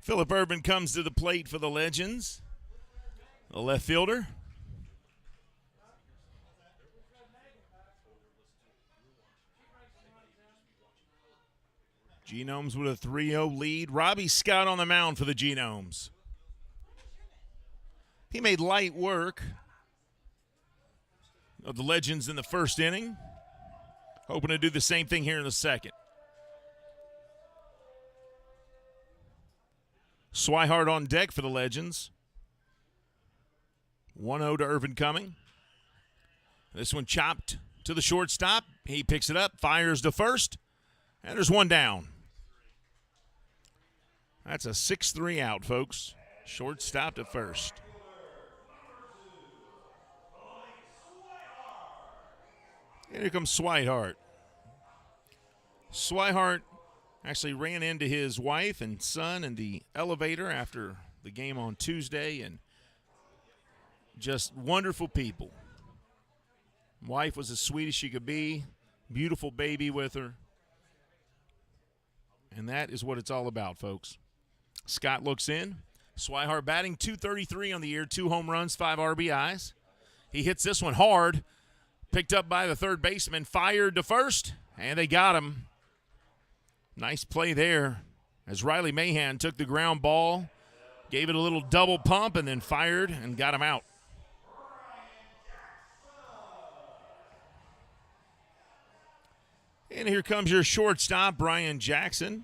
Phillip Urban comes to the plate for the Legends, the left fielder. Genomes with a 3-0 lead. Robbie Scott on the mound for the Genomes. He made light work of the Legends in the first inning. Hoping to do the same thing here in the second. Swihart on deck for the Legends. 1-0 to Irvin coming. This one chopped to the shortstop. He picks it up, fires to first, and there's one down. That's a 6-3 out, folks. Shortstop to first. And here comes Swihart. Swihart actually ran into his wife and son in the elevator after the game on Tuesday, and just wonderful people. Wife was as sweet as she could be, beautiful baby with her, and that is what it's all about, folks. Scott looks in. Swihart batting .233 on the year, 2 home runs, 5 RBIs. He hits this one hard, picked up by the third baseman, fired to first, and they got him. Nice play there as Riley Mahan took the ground ball, gave it a little double pump, and then fired and got him out. And here comes your shortstop, Brian Jackson.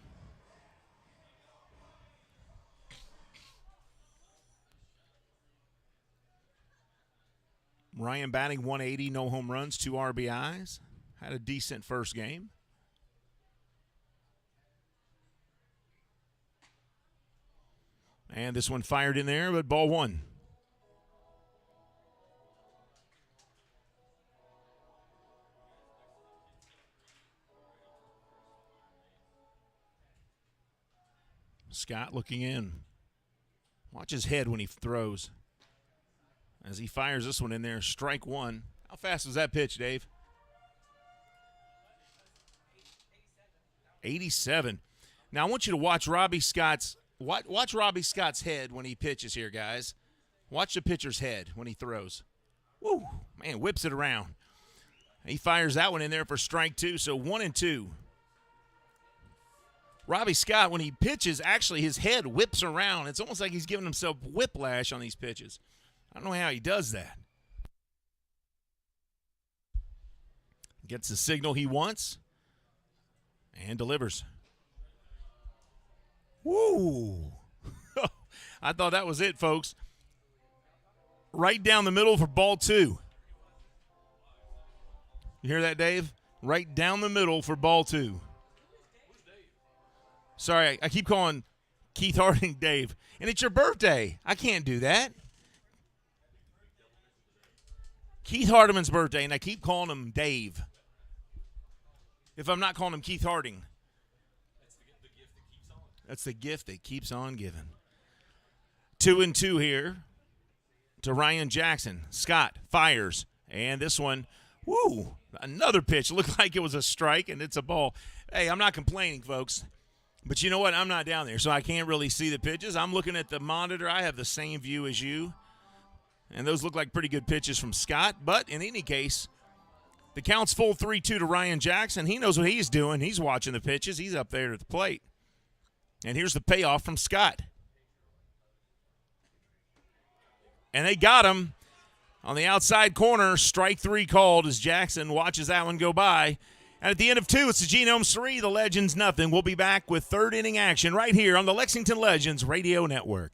Ryan batting .180, no home runs, 2 RBIs. Had a decent first game. And this one fired in there, but ball 1. Scott looking in. Watch his head when he throws. As he fires this one in there, strike 1. How fast was that pitch, Dave? 87. Now I want you to watch Robbie Scott's head when he pitches here, guys. Watch the pitcher's head when he throws. Woo, man, whips it around. He fires that one in there for strike 2, so 1-2. Robbie Scott, when he pitches, actually his head whips around. It's almost like he's giving himself whiplash on these pitches. I don't know how he does that. Gets the signal he wants and delivers. Woo! I thought that was it, folks. Right down the middle for ball 2. You hear that, Dave? Right down the middle for ball 2. Sorry, I keep calling Keith Harding Dave. And it's your birthday. I can't do that. Keith Hardiman's birthday, and I keep calling him Dave. If I'm not calling him Keith Harding. That's the gift that keeps on giving. 2-2 here to Ryan Jackson. Scott fires. And this one, woo, another pitch. Looked like it was a strike, and it's a ball. Hey, I'm not complaining, folks. But you know what? I'm not down there, so I can't really see the pitches. I'm looking at the monitor. I have the same view as you. And those look like pretty good pitches from Scott. But in any case, the count's full 3-2 to Ryan Jackson. He knows what he's doing. He's watching the pitches. He's up there at the plate. And here's the payoff from Scott. And they got him on the outside corner. Strike 3 called as Jackson watches that one go by. And at the end of 2, it's the Genomes 3, the Legends nothing. We'll be back with third inning action right here on the Lexington Legends Radio Network.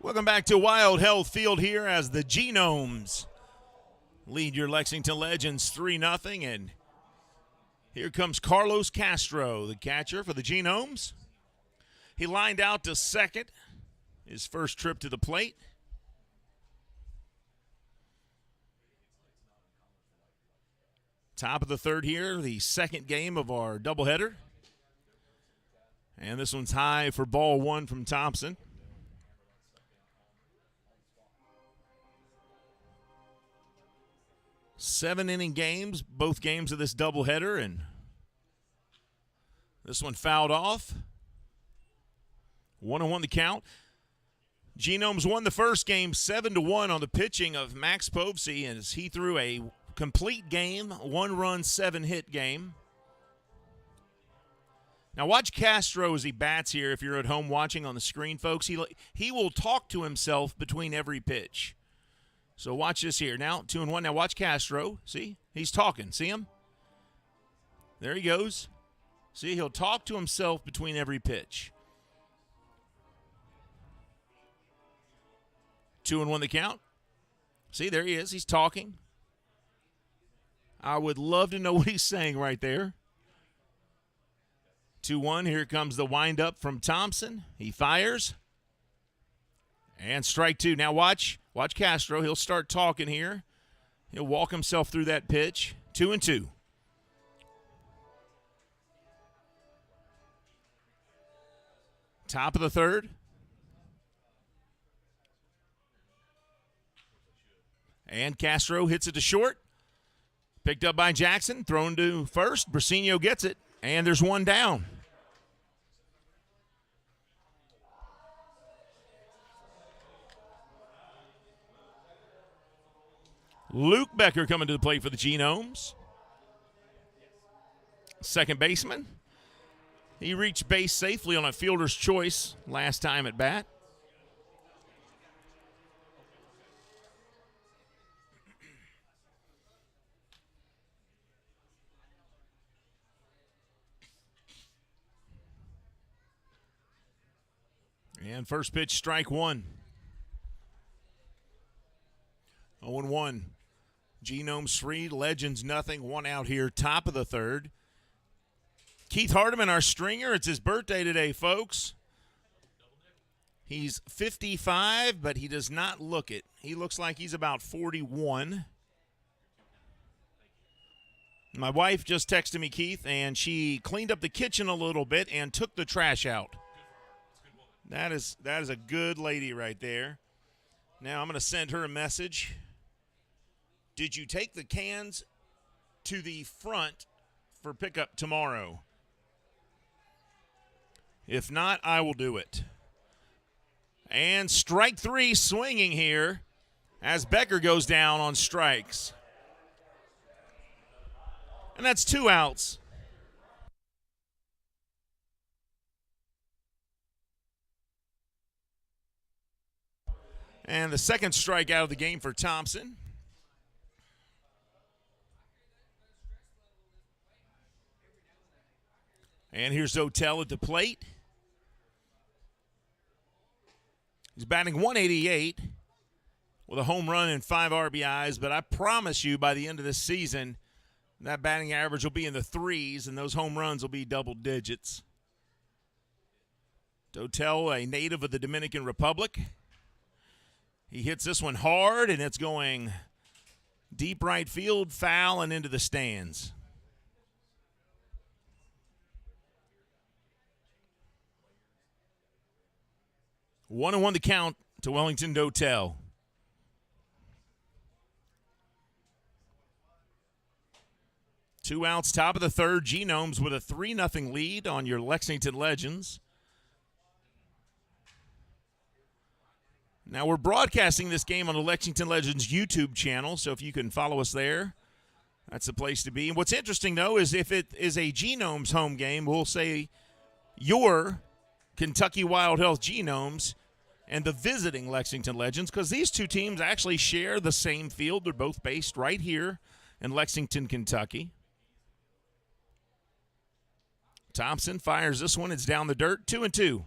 Welcome back to Wild Health Field here as the Genomes lead your Lexington Legends 3-0. And here comes Carlos Castro, the catcher for the Genomes. He lined out to second, his first trip to the plate. Top of the third here, the second game of our doubleheader. And this one's high for ball one from Thompson. Seven-inning games, both games of this doubleheader, and this one fouled off. 1-1 the count. Genomes won the first game 7-1 on the pitching of Max Povsey as he threw a complete game, one-run, seven-hit game. Now watch Castro as he bats here. If you're at home watching on the screen, folks, he will talk to himself between every pitch. So watch this here. Now 2-1. Now watch Castro. See? He's talking. See him? There he goes. See, he'll talk to himself between every pitch. 2-1 the count. See, there he is. He's talking. I would love to know what he's saying right there. 2-1. Here comes the windup from Thompson. He fires. And strike two. Now watch Castro. He'll start talking here. He'll walk himself through that pitch. 2-2. Top of the third. And Castro hits it to short. Picked up by Jackson. Thrown to first. Brasinho gets it. And there's one down. Luke Becker coming to the plate for the Genomes. Second baseman. He reached base safely on a fielder's choice last time at bat. And first pitch, strike one. 0-1. Genomes 3, Legends nothing. One out here, top of the third. Keith Hardiman, our stringer. It's his birthday today, folks. He's 55, but he does not look it. He looks like he's about 41. My wife just texted me, Keith, and she cleaned up the kitchen a little bit and took the trash out. That is a good lady right there. Now I'm going to send her a message. Did you take the cans to the front for pickup tomorrow? If not, I will do it. And strike three swinging here as Becker goes down on strikes. And that's two outs. And the second strikeout of the game for Thompson. And here's Zotel at the plate. He's batting 188 with a home run and 5 RBIs, but I promise you by the end of this season, that batting average will be in the threes, and those home runs will be double digits. Zotel, a native of the Dominican Republic. He hits this one hard, and it's going deep right field, foul, and into the stands. One and one the count to Wellington Dotel. Two outs, top of the third. Genomes with a 3-0 lead on your Lexington Legends. Now we're broadcasting this game on the Lexington Legends YouTube channel, so if you can follow us there, that's the place to be. And what's interesting, though, is if it is a Genomes home game, we'll say your Kentucky Wild Health Genomes and the visiting Lexington Legends, because these two teams actually share the same field. They're both based right here in Lexington, Kentucky. Thompson fires this one. It's down the dirt, 2-2.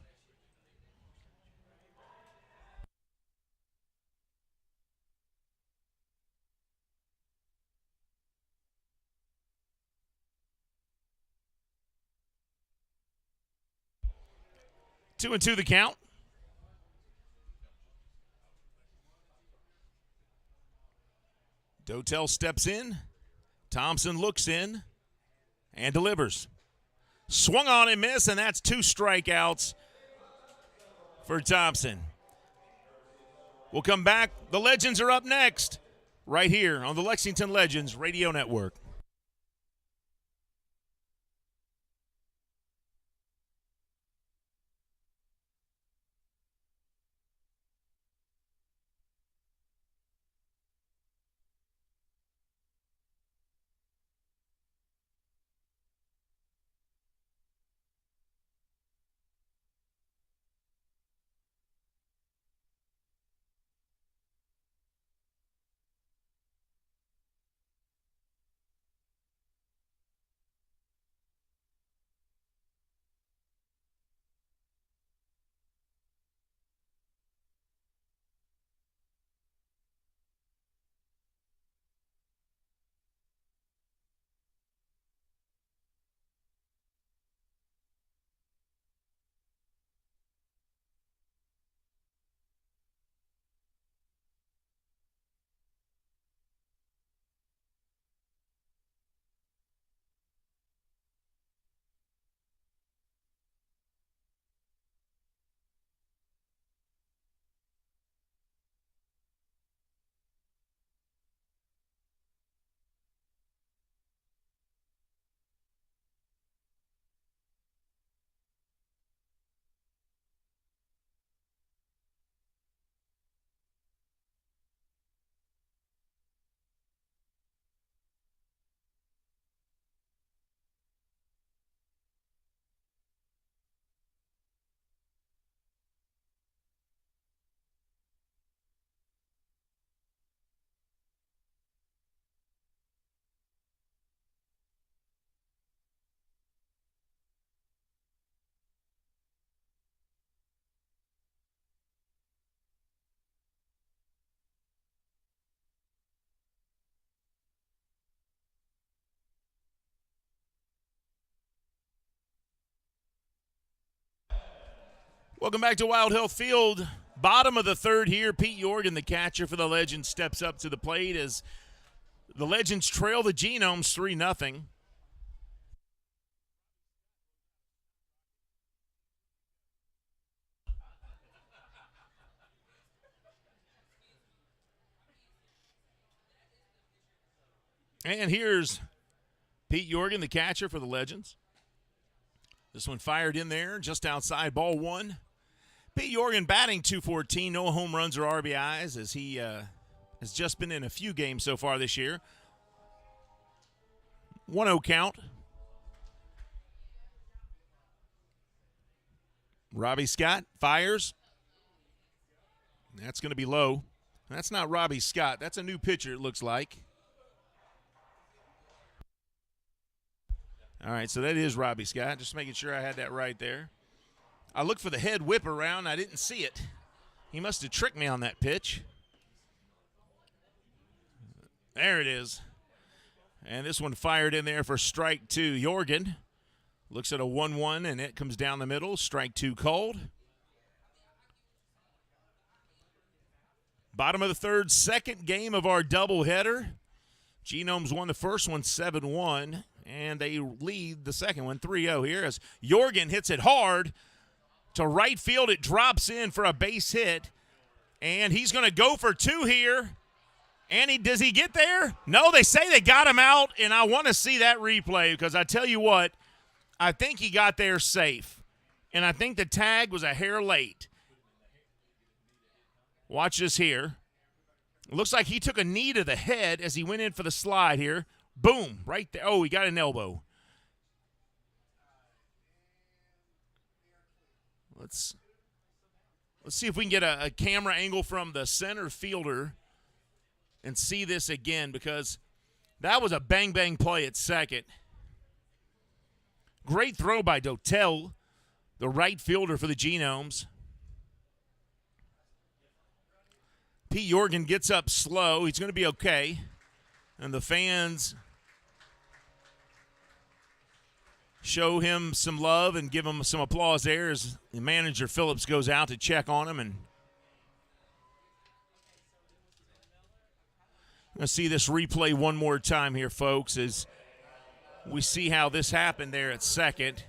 2-2 the count. Dotel steps in. Thompson looks in and delivers. Swung on and missed, and that's 2 strikeouts for Thompson. We'll come back. The Legends are up next, right here on the Lexington Legends Radio Network. Welcome back to Wild Health Field. Bottom of the third here. Pete Jorgen, the catcher for the Legends, steps up to the plate as the Legends trail the Genomes 3-0. And here's Pete Jorgen, the catcher for the Legends. This one fired in there, just outside, ball 1. Pete Jorgen batting .214, no home runs or RBIs, as he has just been in a few games so far this year. 1-0 count. Robbie Scott fires. That's going to be low. That's not Robbie Scott. That's a new pitcher, it looks like. All right, so that is Robbie Scott. Just making sure I had that right there. I looked for the head whip around. I didn't see it. He must have tricked me on that pitch. There it is. And this one fired in there for strike 2. Jorgen looks at a 1-1, and it comes down the middle. Strike 2 called. Bottom of the third, second game of our doubleheader. Genomes won the first one 7-1, and they lead the second one 3-0 here as Jorgen hits it hard to right field. It drops in for a base hit, and he's going to go for 2 here. And does he get there? No, they say they got him out, and I want to see that replay because I tell you what, I think he got there safe, and I think the tag was a hair late. Watch this here. It looks like he took a knee to the head as he went in for the slide here. Boom, right there. Oh, he got an elbow. Let's see if we can get a camera angle from the center fielder and see this again, because that was a bang-bang play at second. Great throw by Dotel, the right fielder for the Genomes. Pete Jorgen gets up slow. He's going to be okay. And the fans show him some love and give him some applause there as the manager Phillips goes out to check on him. And I'm going to see this replay one more time here, folks, as we see how this happened there at second.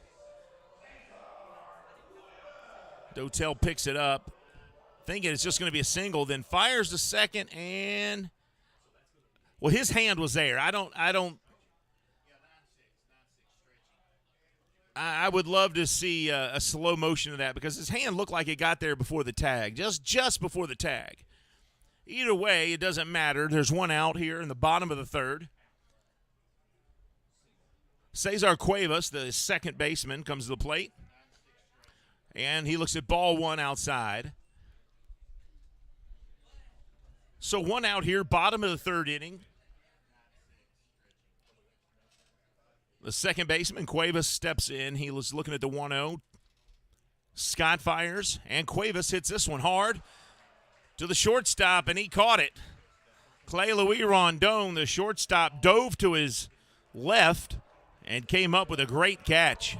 Dotel picks it up, thinking it's just going to be a single, then fires the second, and well, his hand was there. I would love to see a slow motion of that because his hand looked like it got there before the tag, just before the tag. Either way, it doesn't matter. There's one out here in the bottom of the third. Cesar Cuevas, the second baseman, comes to the plate. And he looks at ball one outside. So one out here, bottom of the third inning. The second baseman, Cuevas, steps in. He was looking at the 1-0. Scott fires, and Cuevas hits this one hard to the shortstop, and he caught it. Clay Louis Rondon, the shortstop, dove to his left and came up with a great catch.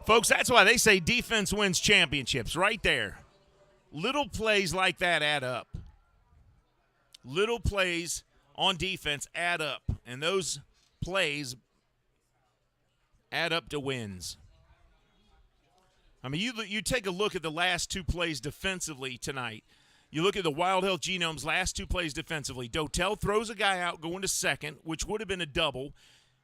Folks, that's why they say defense wins championships, right there. Little plays like that add up. Little plays on defense add up, and those plays add up to wins. I mean, you take a look at the last two plays defensively tonight. You look at the Wild Health Genomes' last two plays defensively. Dotel throws a guy out going to second, which would have been a double.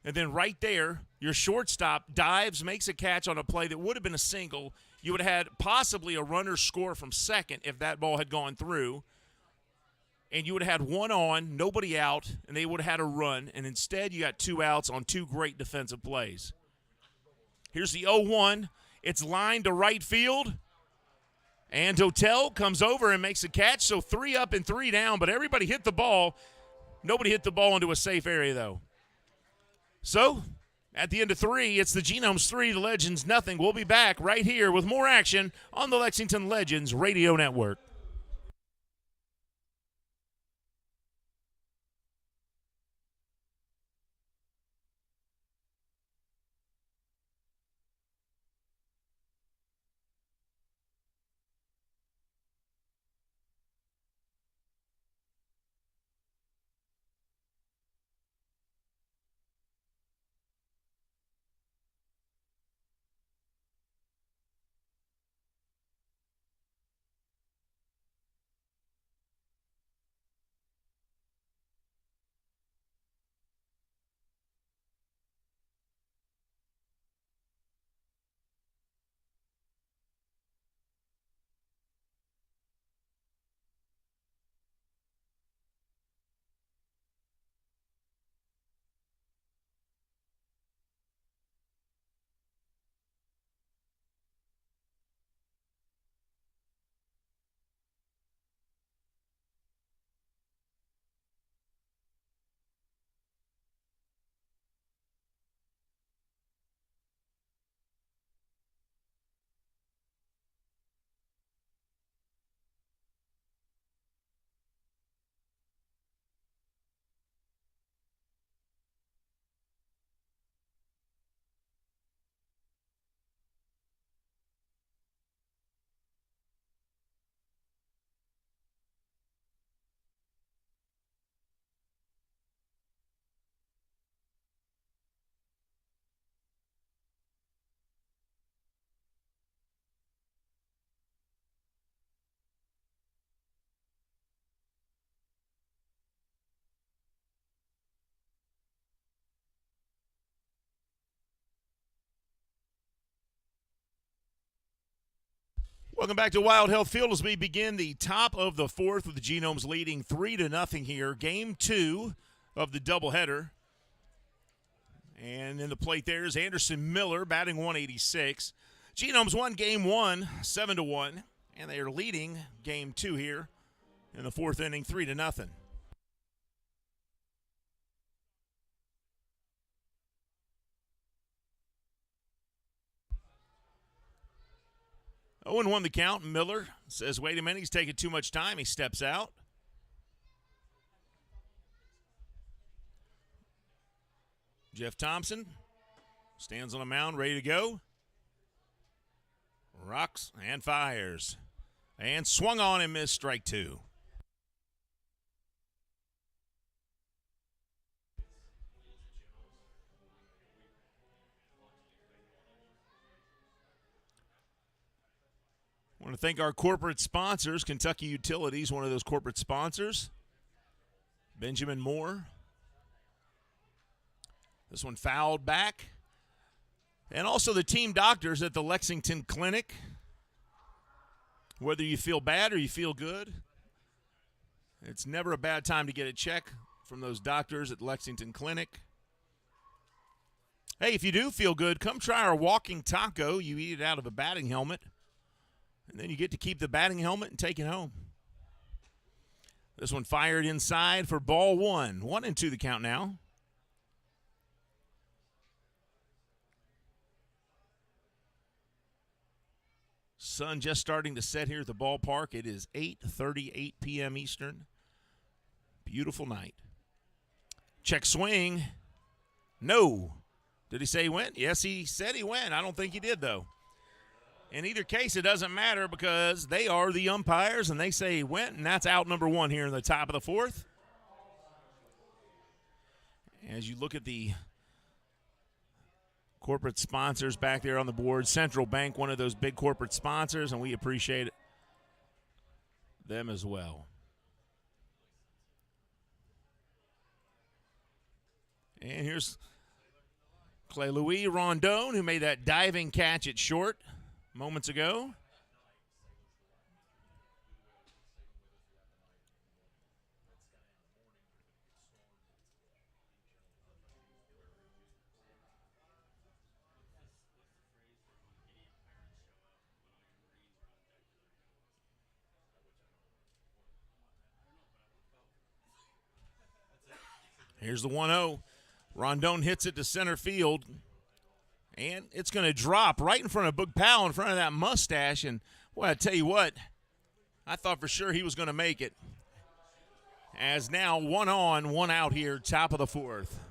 And then right there, your shortstop dives, makes a catch on a play that would have been a single. You would have had possibly a runner score from second if that ball had gone through. And you would have had one on, nobody out, and they would have had a run. And instead, you got two outs on two great defensive plays. Here's the 0-1. It's lined to right field. And Dotel comes over and makes a catch. So 3 up and 3 down, but everybody hit the ball. Nobody hit the ball into a safe area, though. So, at the end of 3, it's the Genomes 3, the Legends nothing. We'll be back right here with more action on the Lexington Legends Radio Network. Welcome back to Wild Health Field as we begin the top of the fourth with the Genomes leading 3-0 here. Game 2 of the doubleheader. And in the plate there is Anderson Miller batting 186. Genomes won Game 1 7-1, and they are leading Game 2 here in the fourth inning 3-0. 0-1 the count. Miller says, wait a minute, he's taking too much time. He steps out. Jeff Thompson Stands on the mound, ready to go. Rocks and fires. And swung on and missed, strike two. I want to thank our corporate sponsors. Kentucky Utilities, one of those corporate sponsors. Benjamin Moore. This one fouled back. And also the team doctors at the Lexington Clinic. Whether you feel bad or you feel good, it's never a bad time to get a check from those doctors at Lexington Clinic. Hey, if you do feel good, come try our walking taco. You eat it out of a batting helmet, and then you get to keep the batting helmet and take it home. This one fired inside for ball one. 1-2 the count now. Sun just starting to set here at the ballpark. It is 8:38 p.m. Eastern. Beautiful night. Check swing. No. Did he say he went? Yes, he said he went. I don't think he did, though. In either case, it doesn't matter because they are the umpires, and they say he went, and that's out number one here in the top of the fourth. As you look at the corporate sponsors back there on the board, Central Bank, one of those big corporate sponsors, and we appreciate them as well. And here's Clay Louis Rondon, who made that diving catch at short moments ago. Here's the 1-0. Rondon hits it to center field, and it's going to drop right in front of Boog Powell, in front of that mustache. And, well, I tell you what, I thought for sure he was going to make it. As now 1 on, 1 out here, top of the fourth.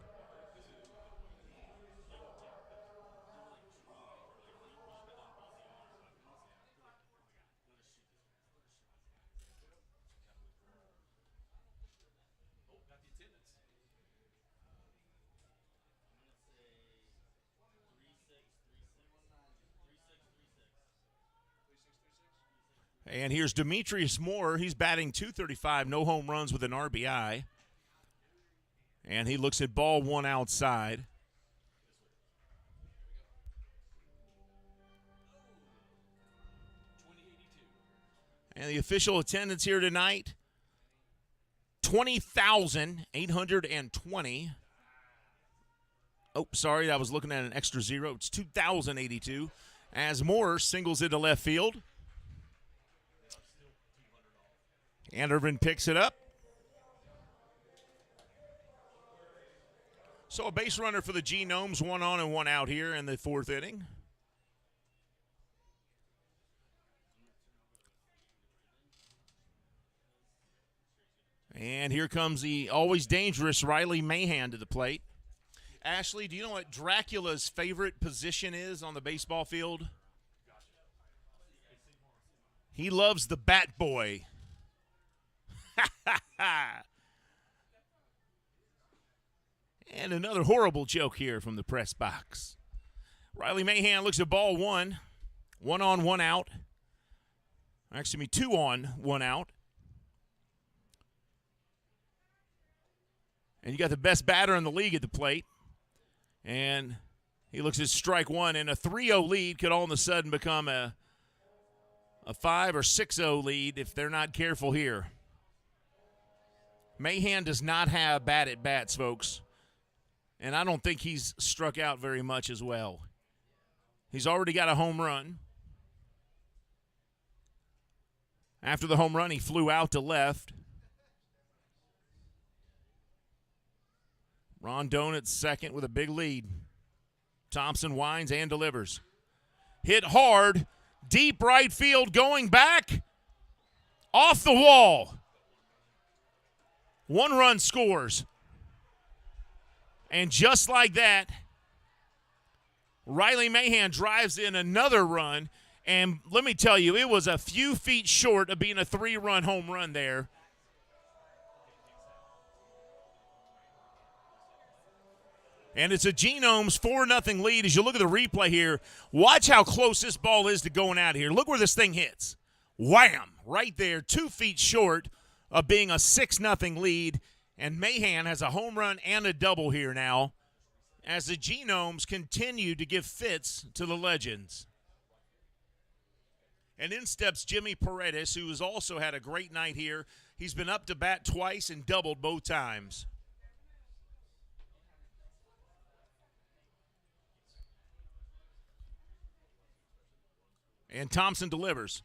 And here's Demetrius Moore. He's batting .235, no home runs with an RBI. And he looks at ball one outside. And the official attendance here tonight, 20,820. Oh, sorry, I was looking at an extra zero. It's 2,082 as Moore singles into left field. And Irvin picks it up. So a base runner for the Genomes, 1 on and 1 out here in the fourth inning. And here comes the always dangerous Riley Mahan to the plate. Ashley, do you know what Dracula's favorite position is on the baseball field? He loves the bat boy. And another horrible joke here from the press box. Riley Mahan looks at ball one. 1 on, 1 out. Actually, 2 on, 1 out. And you got the best batter in the league at the plate. And he looks at strike one, and a 3-0 lead could all of a sudden become a 5 or 6-0 lead if they're not careful here. Mahan does not have bat at bats, folks. And I don't think he's struck out very much as well. He's already got a home run. After the home run, he flew out to left. Rondon at second with a big lead. Thompson winds and delivers. Hit hard, deep right field, going back, off the wall. 1 run scores. And just like that, Riley Mahan drives in another run, and let me tell you, it was a few feet short of being a 3-run home run there. And it's a Genomes 4-0 lead. As you look at the replay here, watch how close this ball is to going out of here. Look where this thing hits. Wham! Right there, 2 feet short of being a 6-0 lead. And Mahan has a home run and a double here now as the Genomes continue to give fits to the Legends. And in steps Jimmy Paredes, who has also had a great night here. He's been up to bat twice and doubled both times. And Thompson delivers.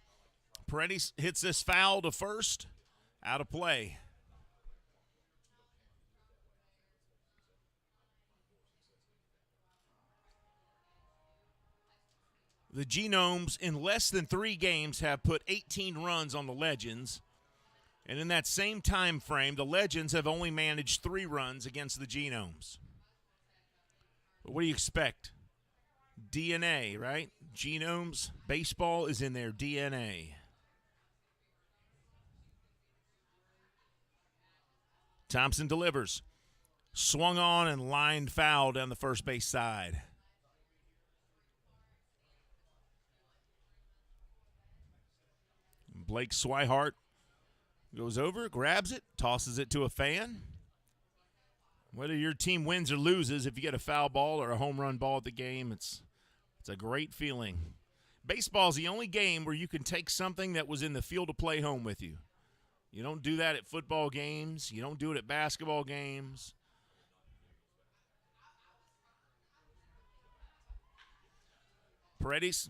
Paredes hits this foul to first. Out of play. The Genomes, in less than 3 games, have put 18 runs on the Legends. And in that same time frame, the Legends have only managed 3 runs against the Genomes. But what do you expect? DNA, right? Genomes, baseball is in their DNA. Thompson delivers. Swung on and lined foul down the first base side. Blake Swihart goes over, grabs it, tosses it to a fan. Whether your team wins or loses, if you get a foul ball or a home run ball at the game, it's a great feeling. Baseball is the only game where you can take something that was in the field of play home with you. You don't do that at football games. You don't do it at basketball games. Paredes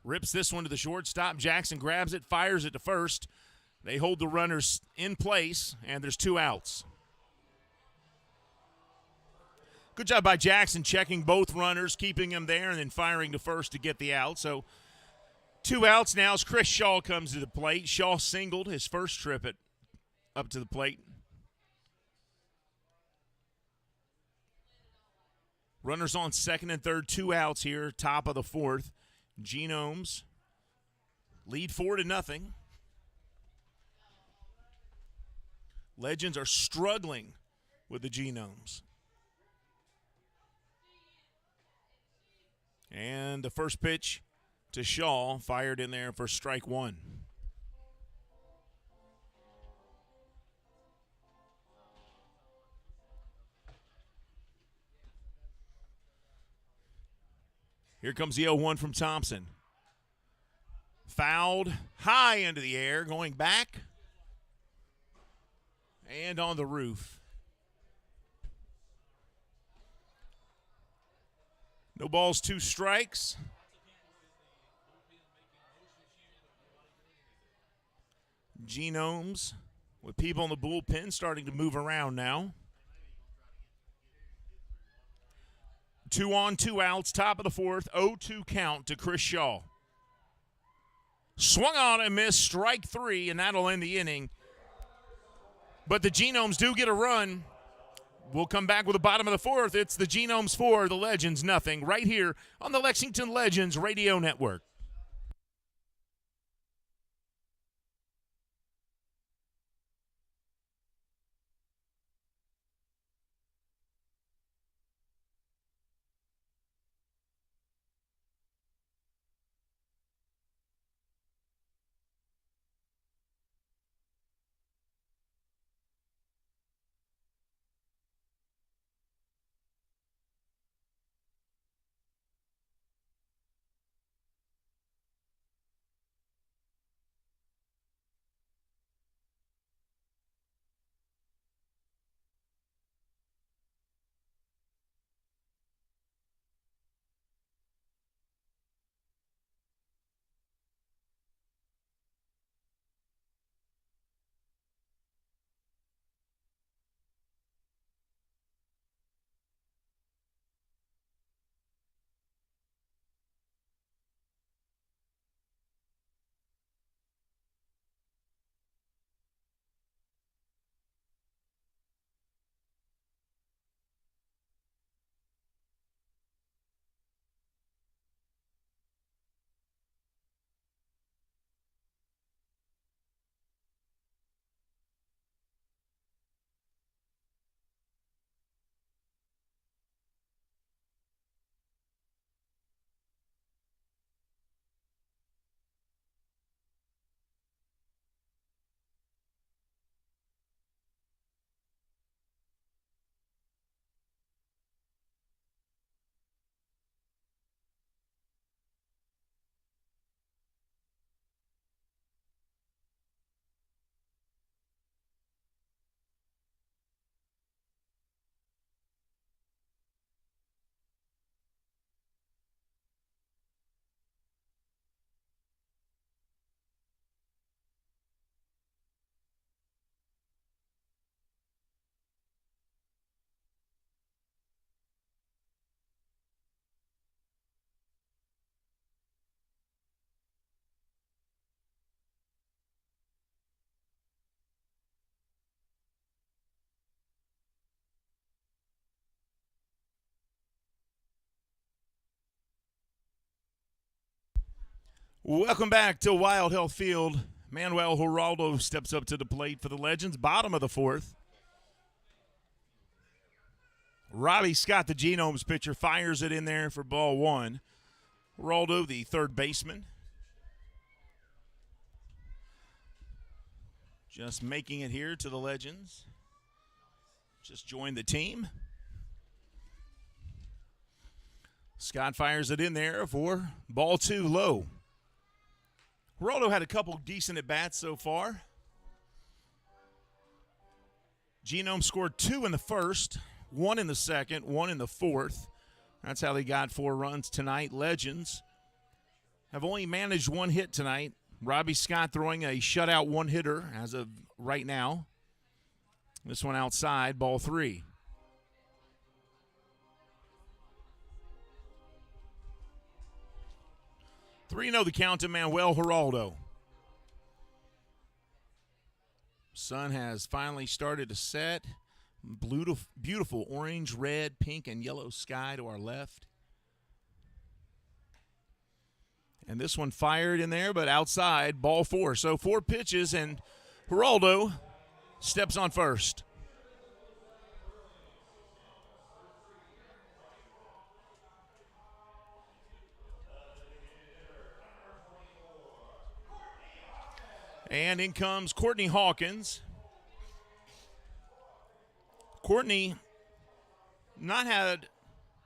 rips this one to the shortstop. Jackson grabs it, fires it to first. They hold the runners in place, and there's 2 outs. Good job by Jackson checking both runners, keeping them there, and then firing to first to get the out. So 2 outs now as Chris Shaw comes to the plate. Shaw singled his first trip up to the plate. Runners on second and third, 2 outs here, top of the 4th. Genomes lead 4-0. Legends are struggling with the Genomes. And the first pitch to Shaw, fired in there for strike 1. Here comes the 0-1 from Thompson. Fouled high into the air, going back and on the roof. No balls, 2 strikes. Genomes with people in the bullpen starting to move around now. 2 on, 2 outs, top of the 4th, 0-2 count to Chris Shaw. Swung on and missed, strike 3, and that'll end the inning. But the Genomes do get a run. We'll come back with the bottom of the 4th. It's the Genomes 4, the Legends nothing, right here on the Lexington Legends Radio Network. Welcome back to Wild Health Field. Manuel Geraldo steps up to the plate for the Legends. Bottom of the fourth. Robbie Scott, the Genomes pitcher, fires it in there for ball one. Geraldo, the third baseman, just making it here to the Legends. Just joined the team. Scott fires it in there for ball two, low. Geraldo had a couple decent at-bats so far. Genome scored 2 in the first, 1 in the second, 1 in the fourth. That's how they got 4 runs tonight. Legends have only managed 1 hit tonight. Robbie Scott throwing a shutout one-hitter as of right now. This one outside, ball 3. 3-0 the count to Manuel Geraldo. Sun has finally started to set. Beautiful orange, red, pink, and yellow sky to our left. And this one fired in there, but outside, ball 4. So 4 pitches, and Geraldo steps on first. And in comes Courtney Hawkins. Courtney not had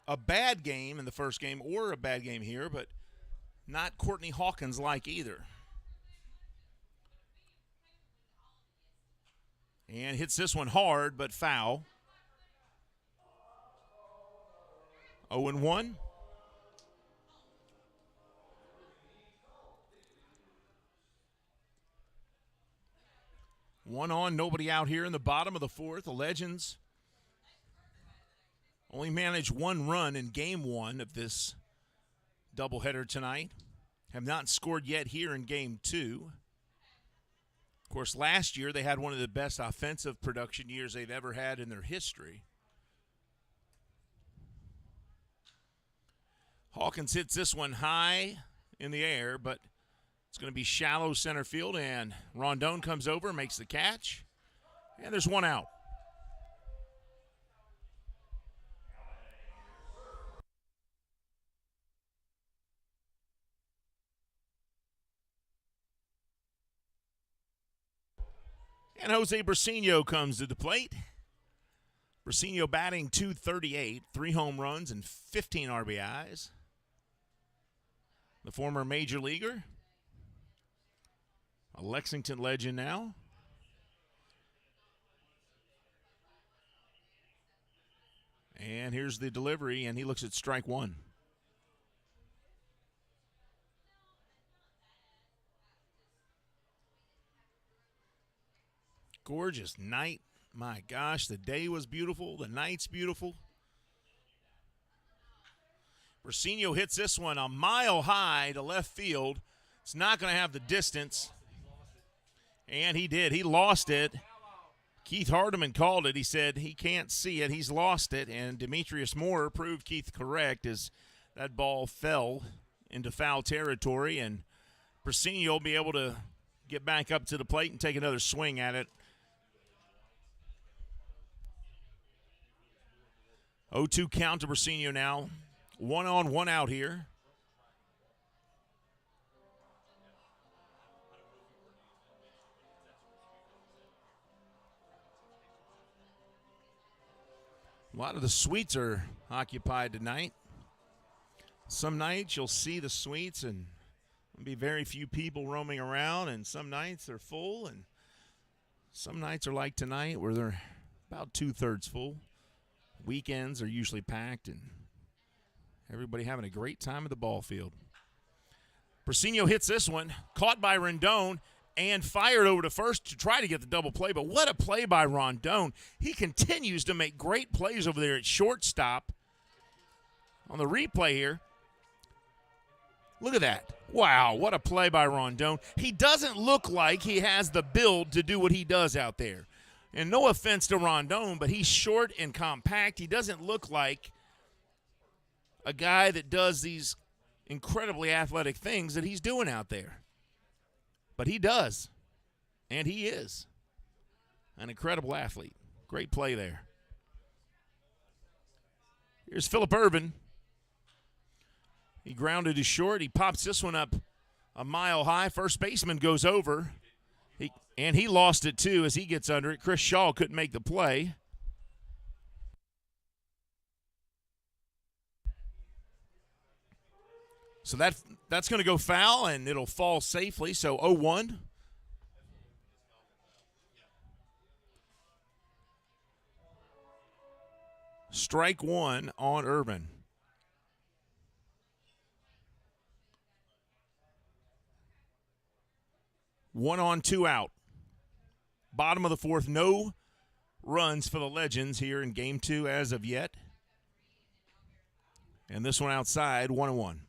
a bad game in the first game or a bad game here, but not Courtney Hawkins-like either. And hits this one hard, but foul. 0-1. One on, nobody out here in the bottom of the fourth. The Legends only managed 1 run in game 1 of this doubleheader tonight. Have not scored yet here in game 2. Of course, last year they had one of the best offensive production years they've ever had in their history. Hawkins hits this one high in the air, but it's going to be shallow center field, and Rondon comes over, makes the catch, and there's 1 out. And Jose Brasino comes to the plate. Brasino batting .238, 3 home runs and 15 RBIs. The former major leaguer. A Lexington legend now. And here's the delivery, and he looks at strike 1. Gorgeous night. My gosh, the day was beautiful. The night's beautiful. Brasino hits this one a mile high to left field. It's not going to have the distance. And he did. He lost it. Keith Hardiman called it. He said he can't see it. He's lost it. And Demetrius Moore proved Keith correct as that ball fell into foul territory. And Brasino will be able to get back up to the plate and take another swing at it. 0-2 count to Brasino now. 1 on, 1 out here. A lot of the suites are occupied tonight. Some nights you'll see the suites and there'll be very few people roaming around, and some nights they're full, and some nights are like tonight where they're about 2/3 full. Weekends are usually packed, and everybody having a great time at the ball field. Brasino hits this one, caught by Rondon, and fired over to first to try to get the double play. But what a play by Rondon. He continues to make great plays over there at shortstop. On the replay here, look at that. Wow, what a play by Rondon. He doesn't look like he has the build to do what he does out there. And no offense to Rondon, but he's short and compact. He doesn't look like a guy that does these incredibly athletic things that he's doing out there. But he does, and he is an incredible athlete. Great play there. Here's Phillip Ervin. He grounded his short. He pops this one up a mile high. First baseman goes over, and he lost it too as he gets under it. Chris Shaw couldn't make the play. So that's going to go foul, and it'll fall safely. So 0-1. Strike one on Ervin. One on, two out. Bottom of the fourth, no runs for the Legends here in game two as of yet. And this one outside, 1-1.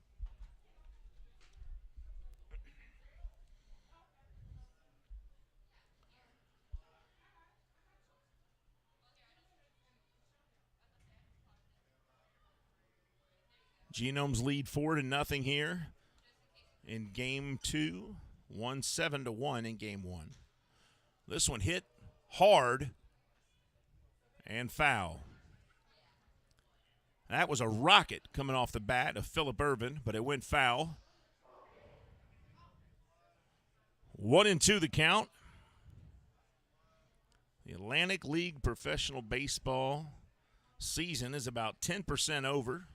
Genomes lead 4-0 here in game two. 7-1 in game one. This one hit hard and foul. That was a rocket coming off the bat of Phillip Ervin, but it went foul. 1-2 the count. The Atlantic League professional baseball season is about 10% over.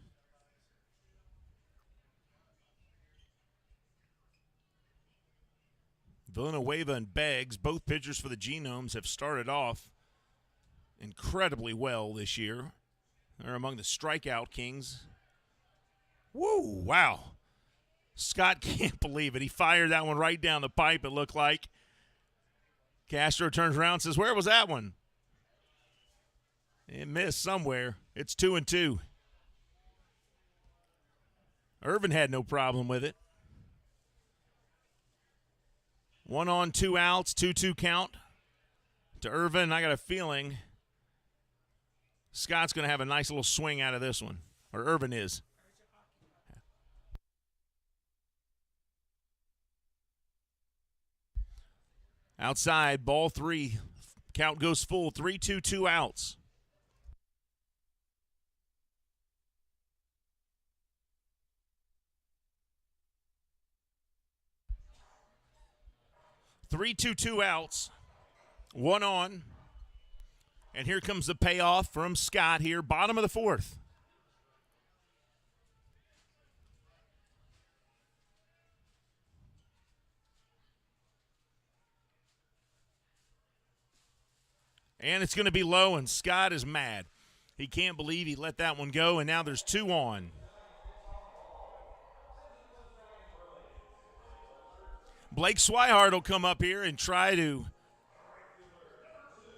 Villanueva and Beggs, both pitchers for the Genomes, have started off incredibly well this year. They're among the strikeout kings. Woo, wow. Scott can't believe it. He fired that one right down the pipe, it looked like. Castro turns around and says, where was that one? It missed somewhere. It's 2-2. Ervin had no problem with it. 1 on, 2 outs, 2-2 count to Ervin. I got a feeling Scott's going to have a nice little swing out of this one, or Ervin is. Outside, ball 3. Count goes full, 3-2, 2 outs. Three, two outs, 1 on. And here comes the payoff from Scott here, bottom of the fourth. And it's going to be low, and Scott is mad. He can't believe he let that one go, and now there's 2 on. Blake Swihart will come up here and try to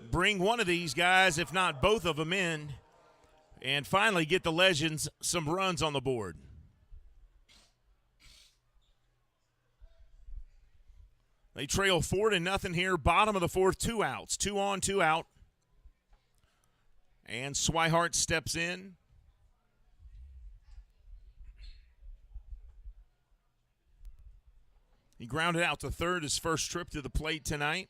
bring one of these guys, if not both of them, in and finally get the Legends some runs on the board. They trail 4-0 here, bottom of the fourth, 2 outs. 2 on, 2 out. And Swihart steps in. He grounded out to third his first trip to the plate tonight.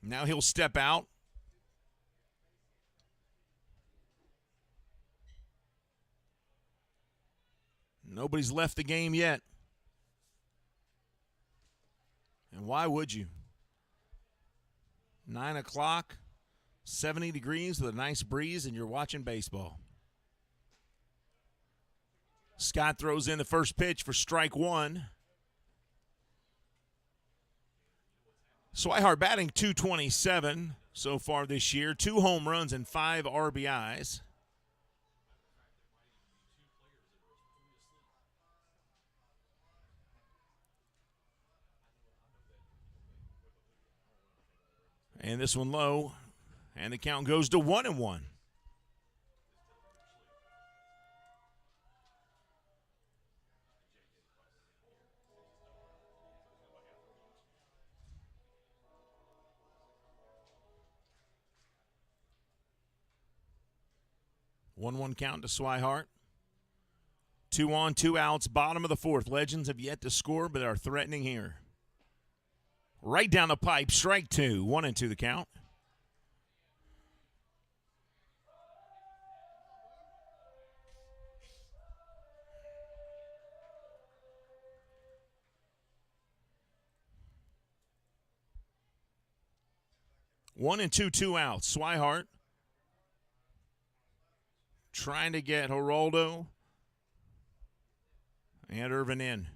Now he'll step out. Nobody's left the game yet. And why would you? 9 o'clock, 70 degrees with a nice breeze, and you're watching baseball. Scott throws in the first pitch for strike one. Swihart batting .227 so far this year. 2 home runs and 5 RBIs. And this one low. And the count goes to 1-1. 1-1 count to Swihart. 2 on, 2 outs, bottom of the fourth. Legends have yet to score, but are threatening here. Right down the pipe, strike 2. 1-2 the count. One and two outs. Swihart trying to get Geraldo and Irvin in.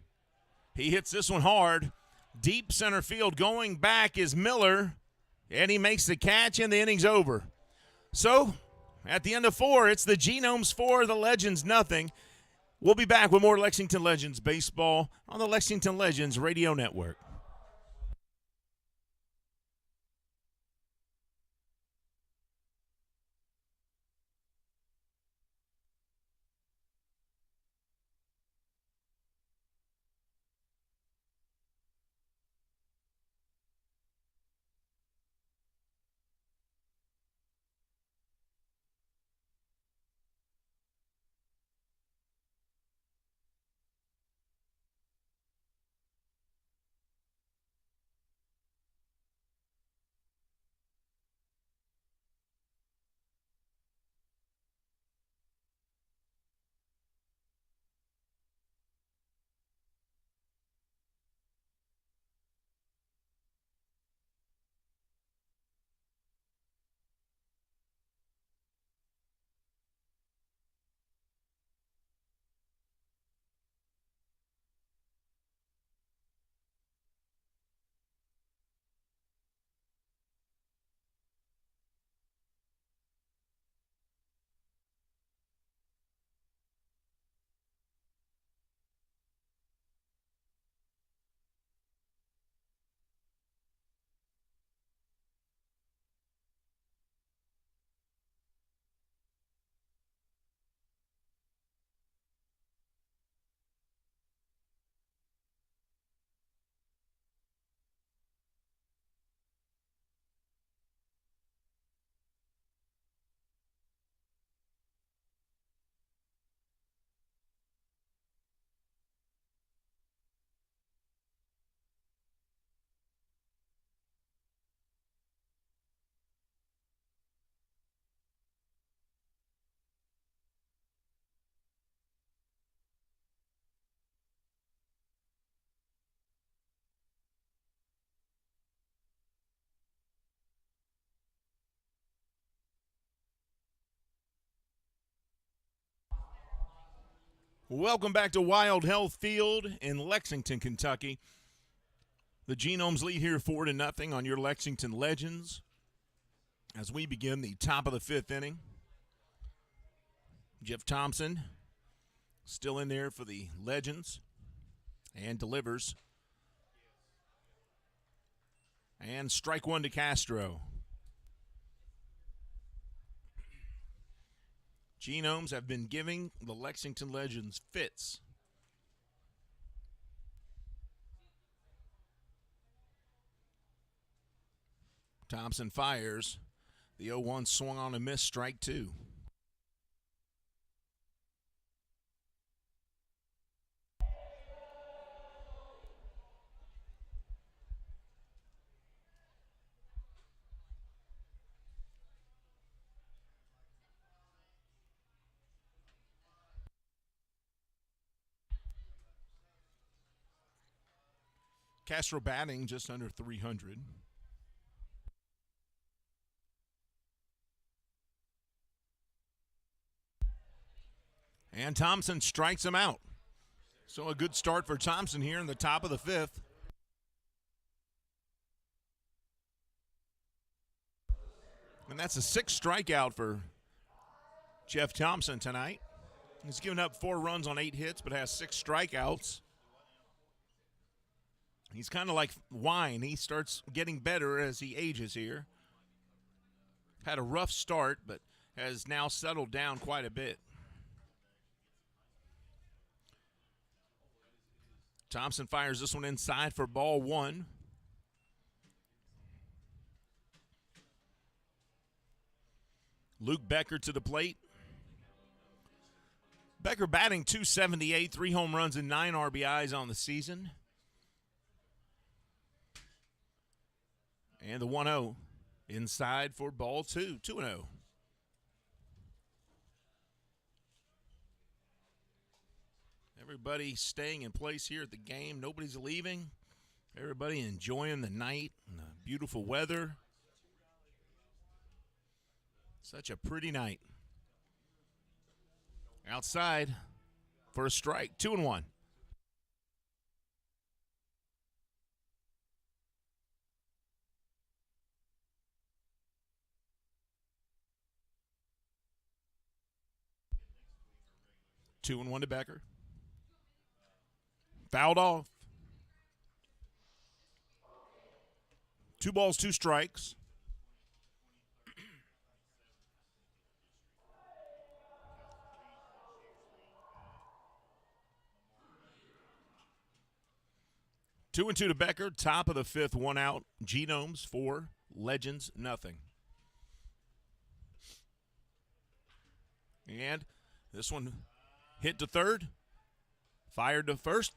He hits this one hard. Deep center field. Going back is Miller, and he makes the catch, and the inning's over. So, at the end of 4, it's the Genomes 4, the Legends nothing. We'll be back with more Lexington Legends baseball on the Lexington Legends Radio Network. Welcome back to Wild Health Field in Lexington, Kentucky. The Genomes lead here 4-0 on your Lexington Legends as we begin the top of the 5th inning. Jeff Thompson still in there for the Legends and delivers. And strike 1 to Castro. Genomes have been giving the Lexington Legends fits. Thompson fires. The 0-1 swung on a miss, strike 2. Castro batting just under 300. And Thompson strikes him out. So a good start for Thompson here in the top of the 5th. And that's a 6th strikeout for Jeff Thompson tonight. He's given up 4 runs on 8 hits, but has 6 strikeouts. He's kind of like wine. He starts getting better as he ages here. Had a rough start, but has now settled down quite a bit. Thompson fires this one inside for ball 1. Luke Becker to the plate. Becker batting .278, 3 home runs and 9 RBIs on the season. And the 1-0 inside for ball 2, 2-0. Everybody staying in place here at the game. Nobody's leaving. Everybody enjoying the night and the beautiful weather. Such a pretty night. Outside for a strike, 2-1. Two and one to Becker. Fouled off. 2 balls, 2 strikes. Two and two to Becker. Top of the 5th, 1 out. Genomes 4, Legends nothing. And this one hit to third, fired to first.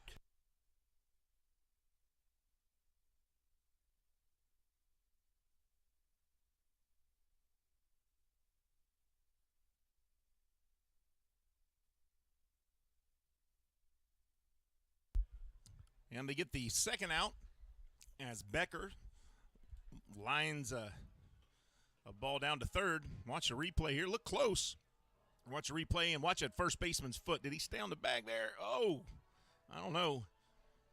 And they get the second out as Becker lines a ball down to third. Watch the replay here. Look close. Watch the replay and watch that first baseman's foot. Did he stay on the bag there? Oh, I don't know.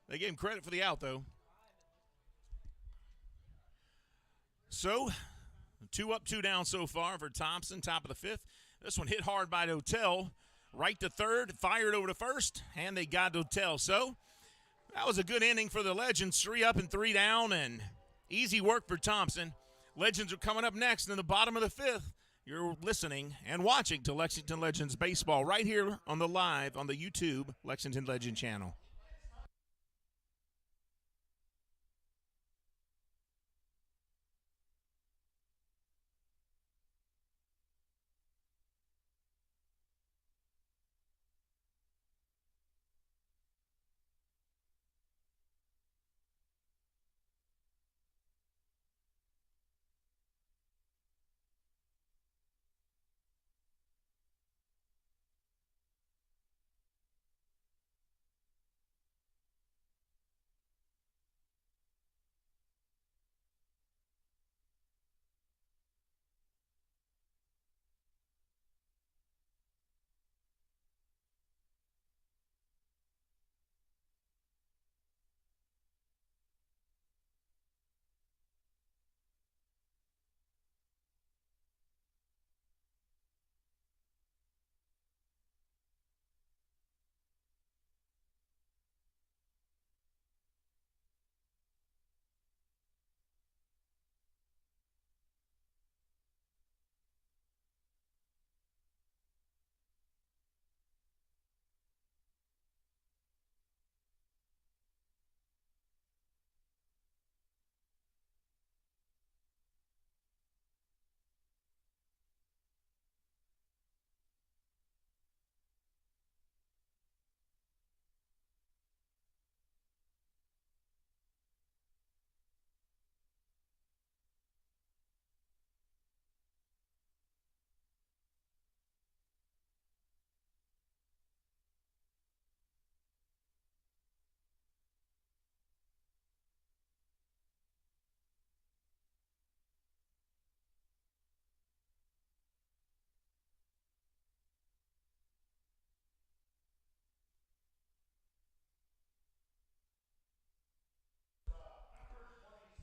They gave him credit for the out, though. So, 2 up, 2 down so far for Thompson, top of the 5th. This one hit hard by Dotel. Right to third, fired over to first, and they got Dotel. So, that was a good inning for the Legends. 3 up and 3 down, and easy work for Thompson. Legends are coming up next in the bottom of the 5th. You're listening and watching to Lexington Legends Baseball right here on the live on the YouTube Lexington Legend channel.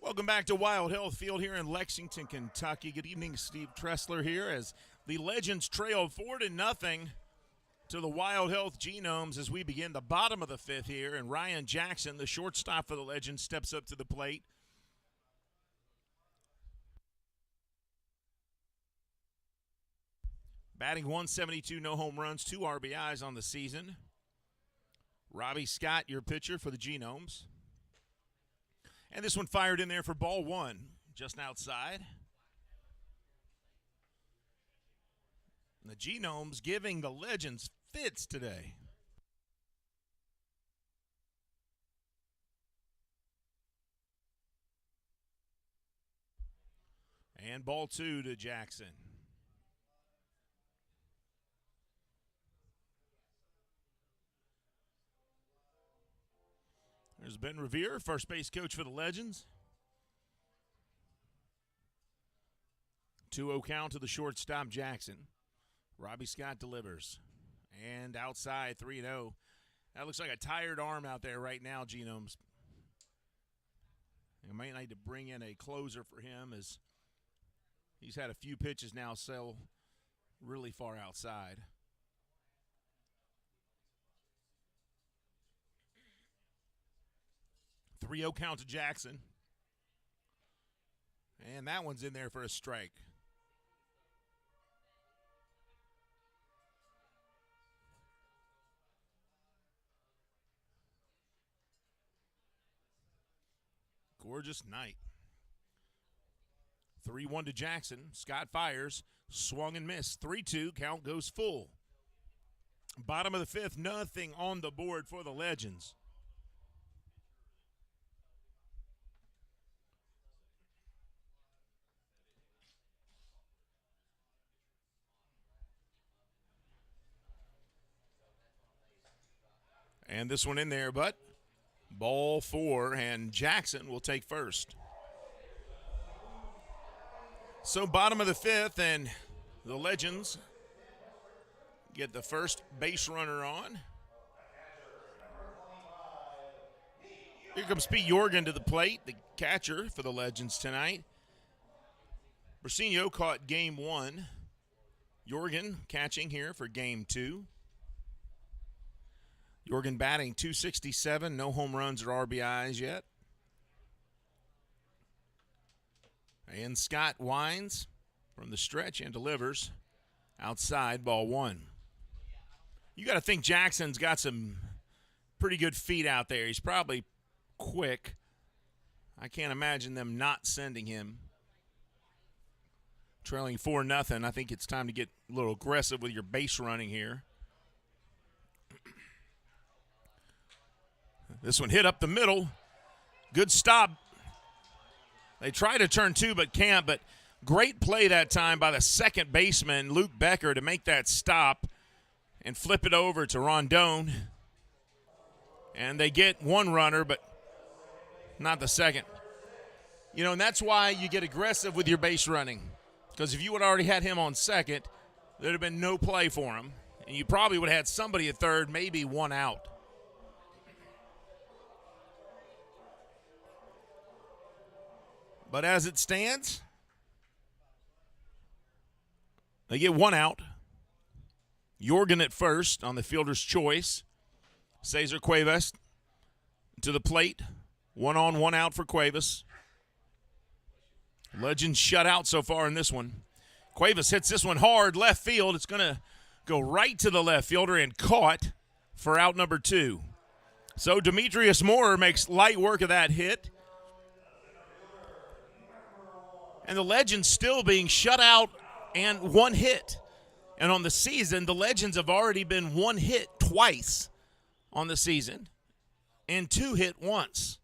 Welcome back to Wild Health Field here in Lexington, Kentucky. Good evening, Steve Tressler here as the Legends trail 4-0 to the Wild Health Genomes as we begin the bottom of the 5th here. And Ryan Jackson, the shortstop for the Legends, steps up to the plate. Batting .172, no home runs, 2 RBIs on the season. Robbie Scott, your pitcher for the Genomes. And this one fired in there for ball 1, just outside. And the Genomes giving the Legends fits today. And ball 2 to Jackson. There's Ben Revere, first base coach for the Legends. 2-0 count to the shortstop, Jackson. Robbie Scott delivers. And outside, 3-0. That looks like a tired arm out there right now, Genomes. You might need to bring in a closer for him, as he's had a few pitches now sail really far outside. 3-0 count to Jackson. And that one's in there for a strike. Gorgeous night. 3-1 to Jackson. Scott fires. Swung and missed. 3-2. Count goes full. Bottom of the fifth. Nothing on the board for the Legends. And this one in there, but ball 4, and Jackson will take first. So bottom of the fifth, and the Legends get the first base runner on. Here comes Pete Jorgen to the plate, the catcher for the Legends tonight. Brasinho caught game 1. Jorgen catching here for game 2. Jorgen batting .267, no home runs or RBIs yet. And Scott winds from the stretch and delivers outside, ball 1. You got to think Jackson's got some pretty good feet out there. He's probably quick. I can't imagine them not sending him. Trailing 4-0. I think it's time to get a little aggressive with your base running here. This one hit up the middle. Good stop. They try to turn 2 but can't, but great play that time by the second baseman, Luke Becker, to make that stop and flip it over to Rondon. And they get one runner, but not the second. You know, and that's why you get aggressive with your base running, because if you would already had him on second, there'd have been no play for him, and you probably would have had somebody at third, maybe one out. But as it stands, they get one out. Jorgen at first on the fielder's choice. Cesar Cuevas to the plate. 1 on, 1 out for Cuevas. Legends shut out so far in this one. Cuevas hits this one hard left field. It's going to go right to the left fielder and caught for out number 2. So Demetrius Moore makes light work of that hit. And the Legends still being shut out and one hit. And on the season, the Legends have already been one hit twice on the season and 2 hit once.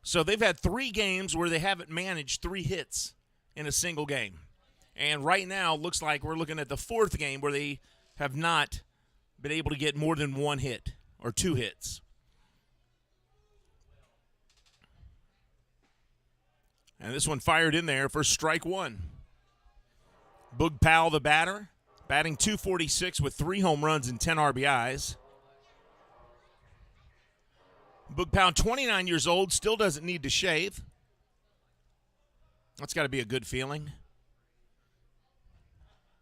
So they've had 3 games where they haven't managed 3 hits in a single game. And right now, looks like we're looking at the 4th game where they have not been able to get more than 1 hit or 2 hits. And this one fired in there for strike 1. Boog Powell, the batter, batting .246 with 3 home runs and 10 RBIs. Boog Powell, 29 years old, still doesn't need to shave. That's got to be a good feeling.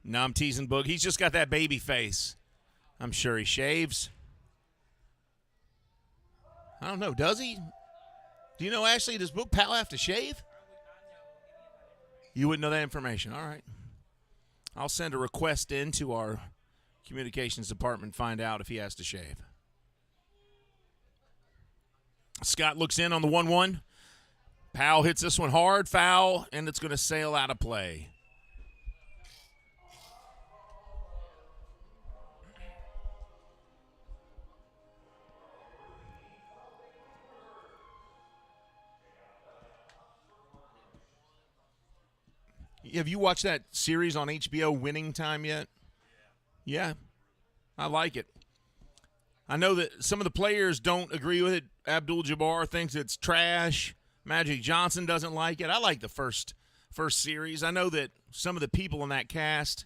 No, I'm teasing Boog. He's just got that baby face. I'm sure he shaves. I don't know, does he? Do you know, Ashley, does Boog Powell have to shave? You wouldn't know that information. All right. I'll send a request in to our communications department, find out if he has to shave. Scott looks in on the 1-1. Powell hits this one hard, foul, and it's going to sail out of play. Have you watched that series on HBO, Winning Time, yet? Yeah, I like it. I know that some of the players don't agree with it. Abdul-Jabbar thinks it's trash. Magic Johnson doesn't like it. I like the first series. I know that some of the people in that cast,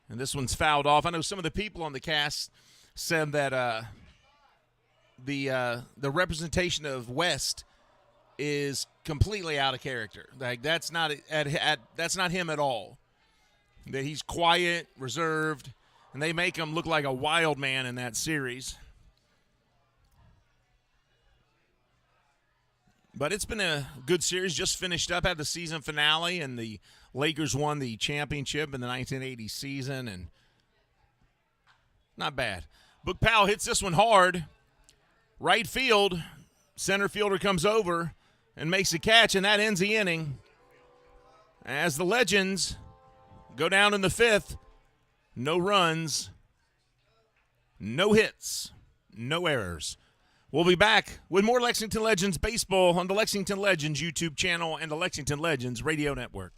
and this one's fouled off, I know some of the people on the cast said that the representation of West is completely out of character. Like that's not him at all. That he's quiet, reserved, and they make him look like a wild man in that series. But it's been a good series. Just finished up, had the season finale, and the Lakers won the championship in the 1980 season, and not bad. Book Powell hits this one hard. Right field, center fielder comes over and makes a catch, and that ends the inning. As the Legends go down in the fifth, no runs, no hits, no errors. We'll be back with more Lexington Legends baseball on the Lexington Legends YouTube channel and the Lexington Legends Radio Network.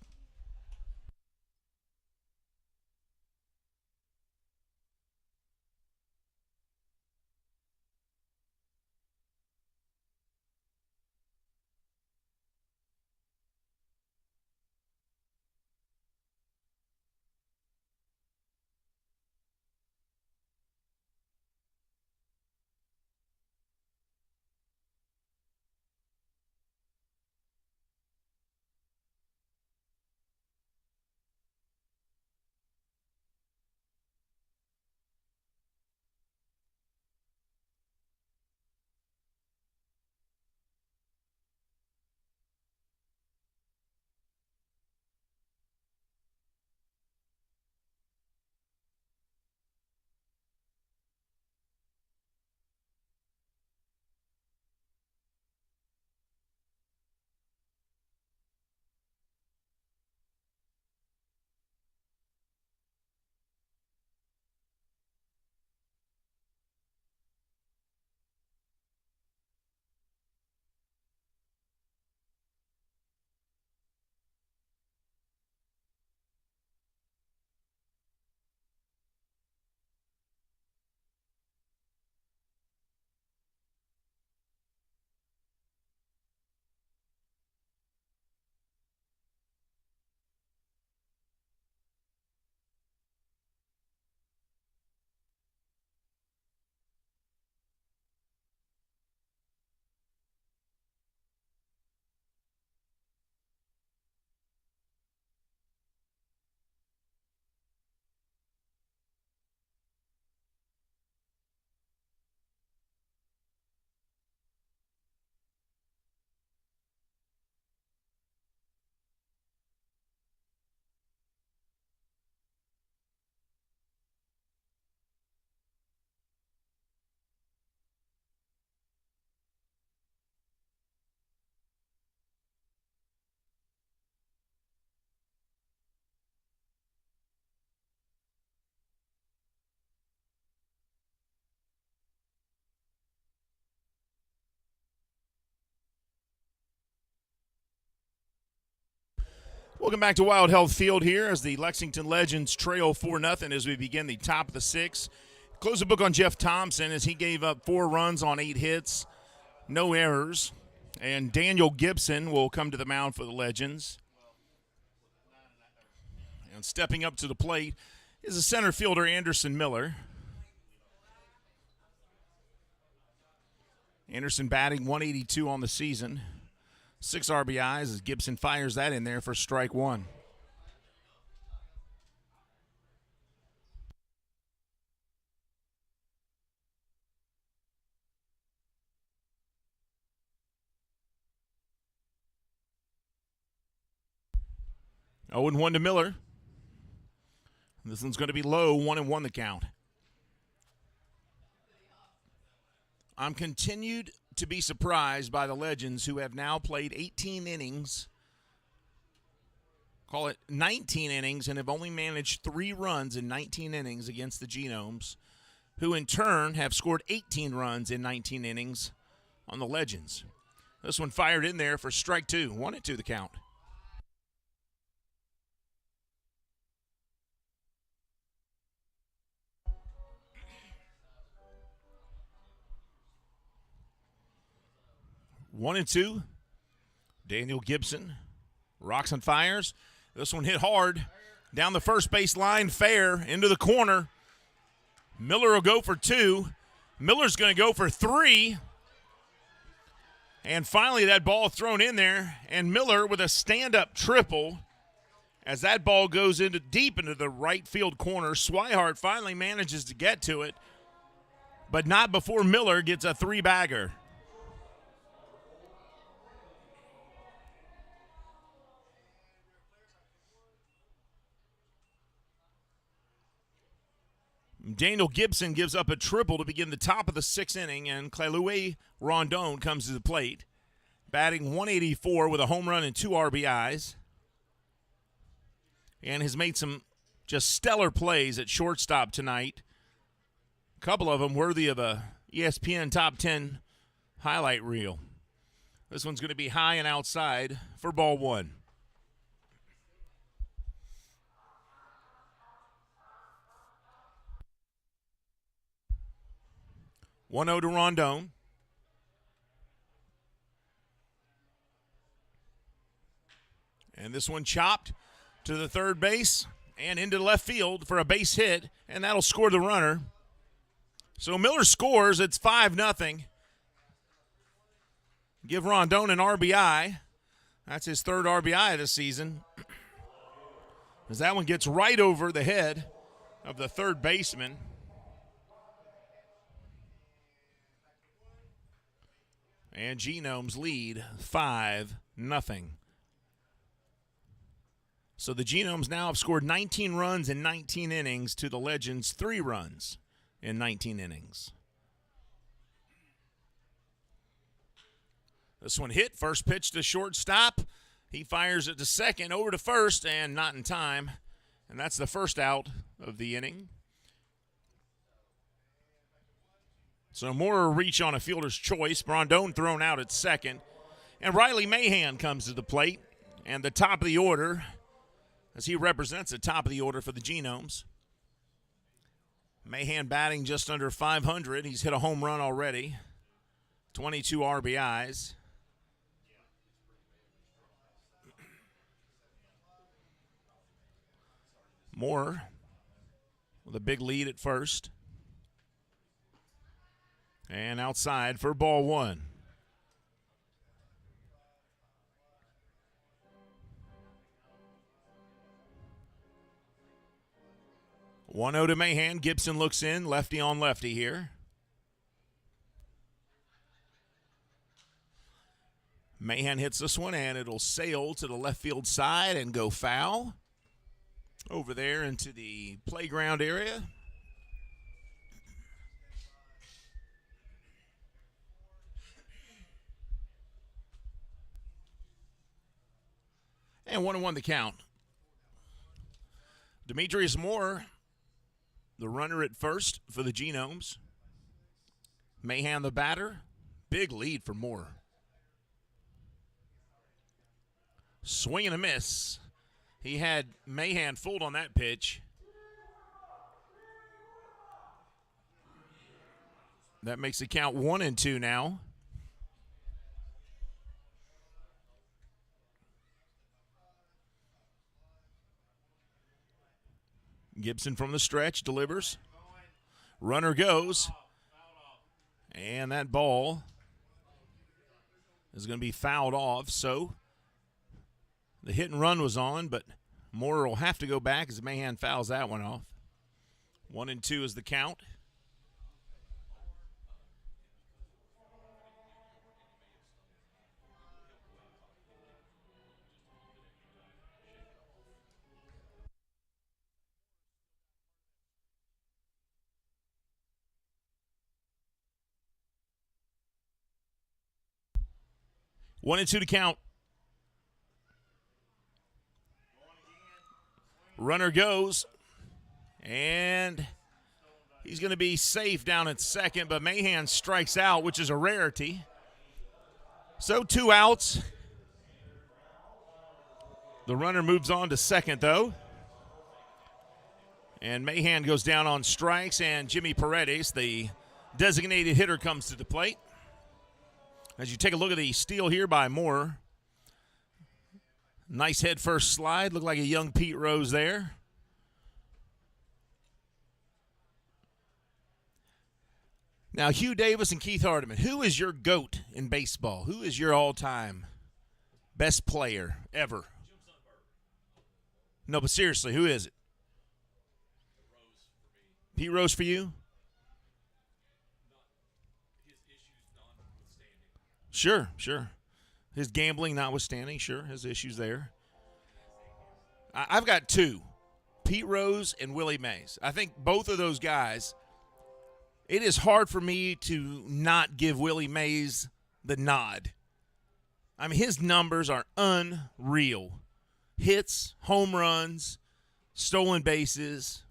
Welcome back to Wild Health Field here as the Lexington Legends trail 4-0 as we begin the top of the sixth. Close the book on Jeff Thompson as he gave up 4 runs on 8 hits, no errors. And Daniel Gibson will come to the mound for the Legends. And stepping up to the plate is the center fielder Anderson Miller. Anderson batting .182 on the season. 6 RBIs as Gibson fires that in there for strike 1. Oh, and 1 to Miller. This one's going to be low, 1-1 the count. I'm continued to be surprised by the Legends who have now played 18 innings, call it 19 innings, and have only managed 3 runs in 19 innings against the Genomes, who in turn have scored 18 runs in 19 innings on the Legends. This one fired in there for strike 2, 1-2 the count. 1-2. Daniel Gibson rocks and fires. This one hit hard down the first base line, fair, into the corner. Miller will go for 2. Miller's going to go for 3. And finally that ball thrown in there, and Miller with a stand-up triple as that ball goes deep into the right field corner. Swihart finally manages to get to it, but not before Miller gets a 3-bagger. Daniel Gibson gives up a triple to begin the top of the 6th inning, and Cleloué Rondon comes to the plate, batting .184 with a home run and 2 RBIs, and has made some just stellar plays at shortstop tonight. A couple of them worthy of a ESPN Top 10 highlight reel. This one's going to be high and outside for ball 1. 1-0 to Rondon. And this one chopped to the third base and into left field for a base hit, and that'll score the runner. So Miller scores. It's 5-0. Give Rondon an RBI. That's his 3rd RBI of the season. As that one gets right over the head of the third baseman. And Genomes lead 5-0. So the Genomes now have scored 19 runs in 19 innings to the Legends 3 runs in 19 innings. This one hit. First pitch to shortstop. He fires it to second, over to first, and not in time. And that's the first out of the inning. So Moore will reach on a fielder's choice. Rondon thrown out at second. And Riley Mahan comes to the plate. And the top of the order, as he represents the top of the order for the Genomes. Mahan batting just under 500. He's hit a home run already. 22 RBIs. Moore with a big lead at first. And outside for ball 1. One 0 to Mahan. Gibson looks in, lefty on lefty here. Mahan hits this one, and it'll sail to the left field side and go foul over there into the playground area. And 1-1 the count. Demetrius Moore, the runner at first for the Genomes. Mahan the batter. Big lead for Moore. Swing and a miss. He had Mahan fooled on that pitch. That makes the count 1-2 now. Gibson from the stretch delivers. Runner goes. And that ball is going to be fouled off. So the hit and run was on, but Moore will have to go back as Mahan fouls that one off. 1-2 is the count. One and two to count. Runner goes, and he's going to be safe down at second, but Mahan strikes out, which is a rarity. So 2 outs. The runner moves on to second, though. And Mahan goes down on strikes, and Jimmy Paredes, the designated hitter, comes to the plate. As you take a look at the steal here by Moore. Nice head first slide. Looked like a young Pete Rose there. Now, Hugh Davis and Keith Hardiman, who is your GOAT in baseball? Who is your all-time best player ever? No, but seriously, who is it? Pete Rose for you? Sure. His gambling notwithstanding, sure, his issues there. I've got two, Pete Rose and Willie Mays. I think both of those guys, it is hard for me to not give Willie Mays the nod. I mean, his numbers are unreal. Hits, home runs, stolen bases,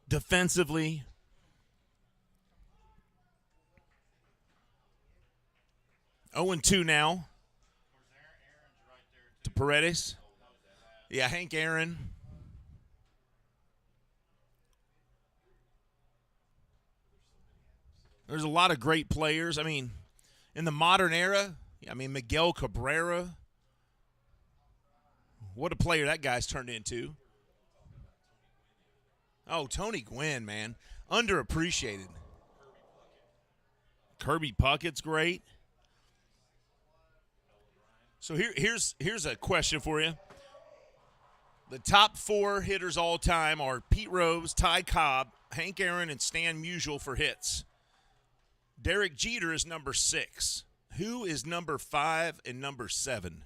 defensively. Oh and 2 now to Paredes. Yeah, Hank Aaron. There's a lot of great players. I mean, in the modern era, Miguel Cabrera. What a player that guy's turned into. Oh, Tony Gwynn, man. Underappreciated. Kirby Puckett's great. So here's a question for you. The top 4 hitters all time are Pete Rose, Ty Cobb, Hank Aaron, and Stan Musial for hits. Derek Jeter is number 6. Who is number 5 and number 7?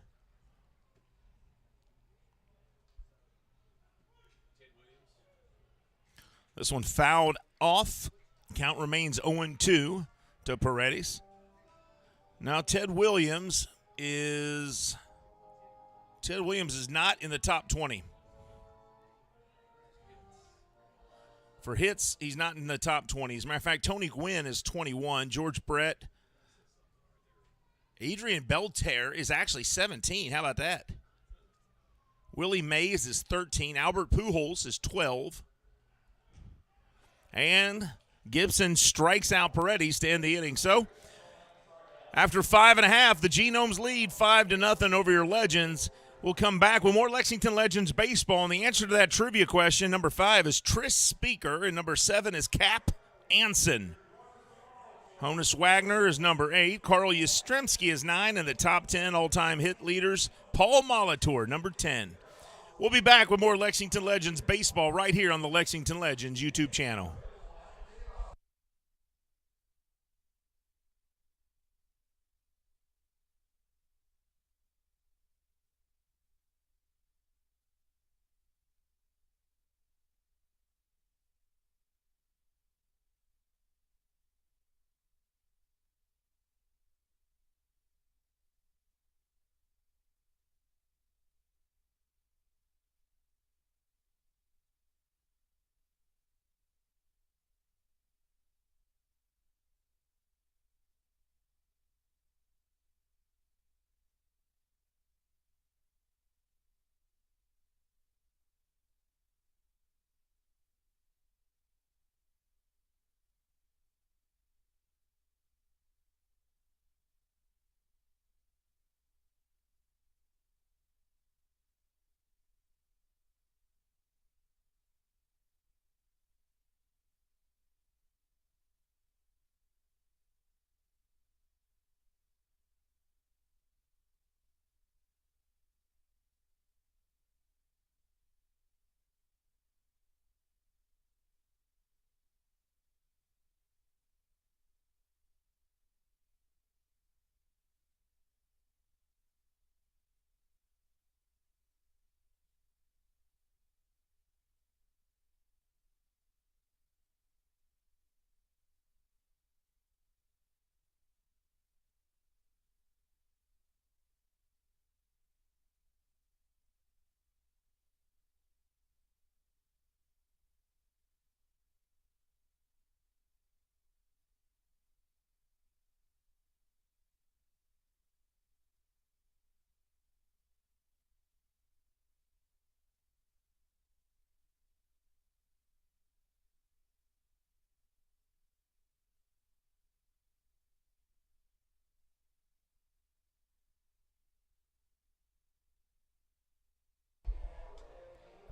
This one fouled off. Count remains 0-2 to Paredes. Now Ted Williams is not in the top 20. For hits, he's not in the top 20. As a matter of fact, Tony Gwynn is 21. George Brett. Adrian Beltre is actually 17. How about that? Willie Mays is 13. Albert Pujols is 12. And Gibson strikes out Paredes to end the inning. So, after 5.5, the Genomes lead 5-0 over your Legends. We'll come back with more Lexington Legends baseball. And the answer to that trivia question, number 5 is Tris Speaker, and number 7 is Cap Anson. Honus Wagner is number 8. Carl Yastrzemski is 9. And the top 10 all-time hit leaders, Paul Molitor, number 10. We'll be back with more Lexington Legends baseball right here on the Lexington Legends YouTube channel.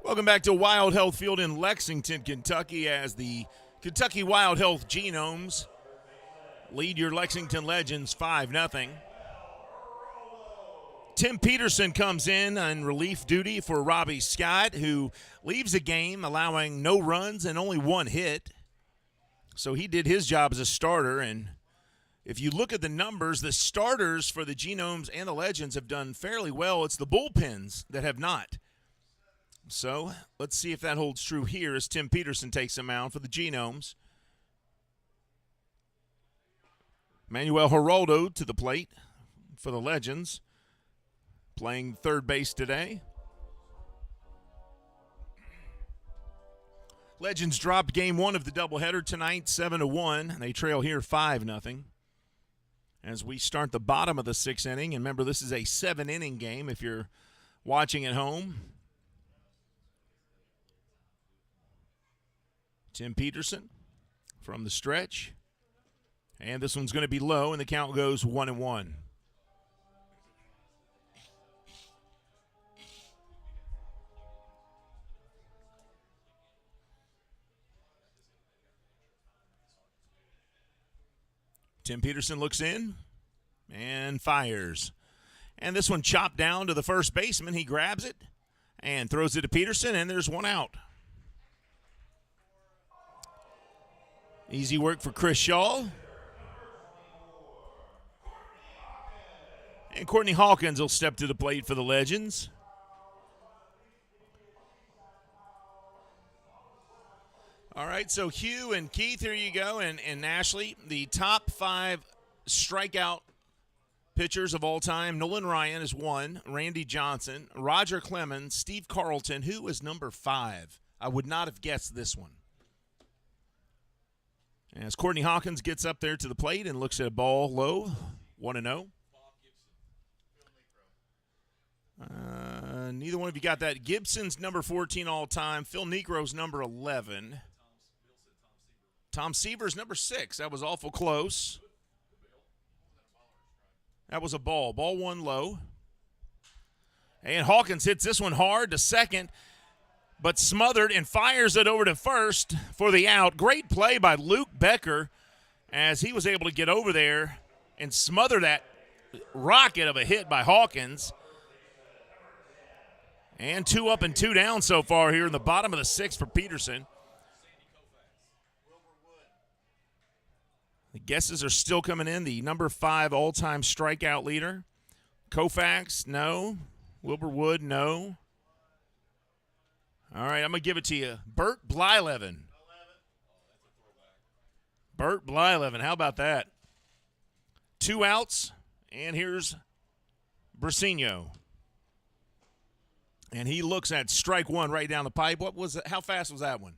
Welcome back to Wild Health Field in Lexington, Kentucky, as the Kentucky Wild Health Genomes lead your Lexington Legends 5-0. Tim Peterson comes in on relief duty for Robbie Scott, who leaves the game allowing no runs and only one hit. So he did his job as a starter, and if you look at the numbers, the starters for the Genomes and the Legends have done fairly well. It's the bullpens that have not. So let's see if that holds true here as Tim Peterson takes him out for the Genomes. Manuel Geraldo to the plate for the Legends, playing third base today. Legends dropped game one of the doubleheader tonight, 7-1. They trail here 5-0. As we start the bottom of the sixth inning, and remember this is a 7-inning game if you're watching at home. Tim Peterson from the stretch. And this one's going to be low, and the count goes 1-1. Tim Peterson looks in and fires. And this one chopped down to the first baseman. He grabs it and throws it to Peterson, and there's one out. Easy work for Chris Shaw. And Courtney Hawkins will step to the plate for the Legends. All right, so Hugh and Keith, here you go, and Ashley, the top 5 strikeout pitchers of all time. Nolan Ryan is 1, Randy Johnson, Roger Clemens, Steve Carlton, who is number 5. I would not have guessed this one. As Courtney Hawkins gets up there to the plate and looks at a ball low, 1-0. Neither one of you got that. Gibson's number 14 all time. Phil Necro's number 11. Tom Seaver's number 6. That was awful close. That was a ball. Ball one low. And Hawkins hits this one hard to second, but smothered and fires it over to first for the out. Great play by Luke Becker as he was able to get over there and smother that rocket of a hit by Hawkins. And 2 up and 2 down so far here in the bottom of the 6th for Peterson. The guesses are still coming in. The number 5 all-time strikeout leader. Koufax, no. Wilbur Wood, no. All right, I'm going to give it to you. Bert Blyleven. Bert Blyleven, how about that? 2 outs, and here's Brasino. And he looks at strike one right down the pipe. What was it? How fast was that one?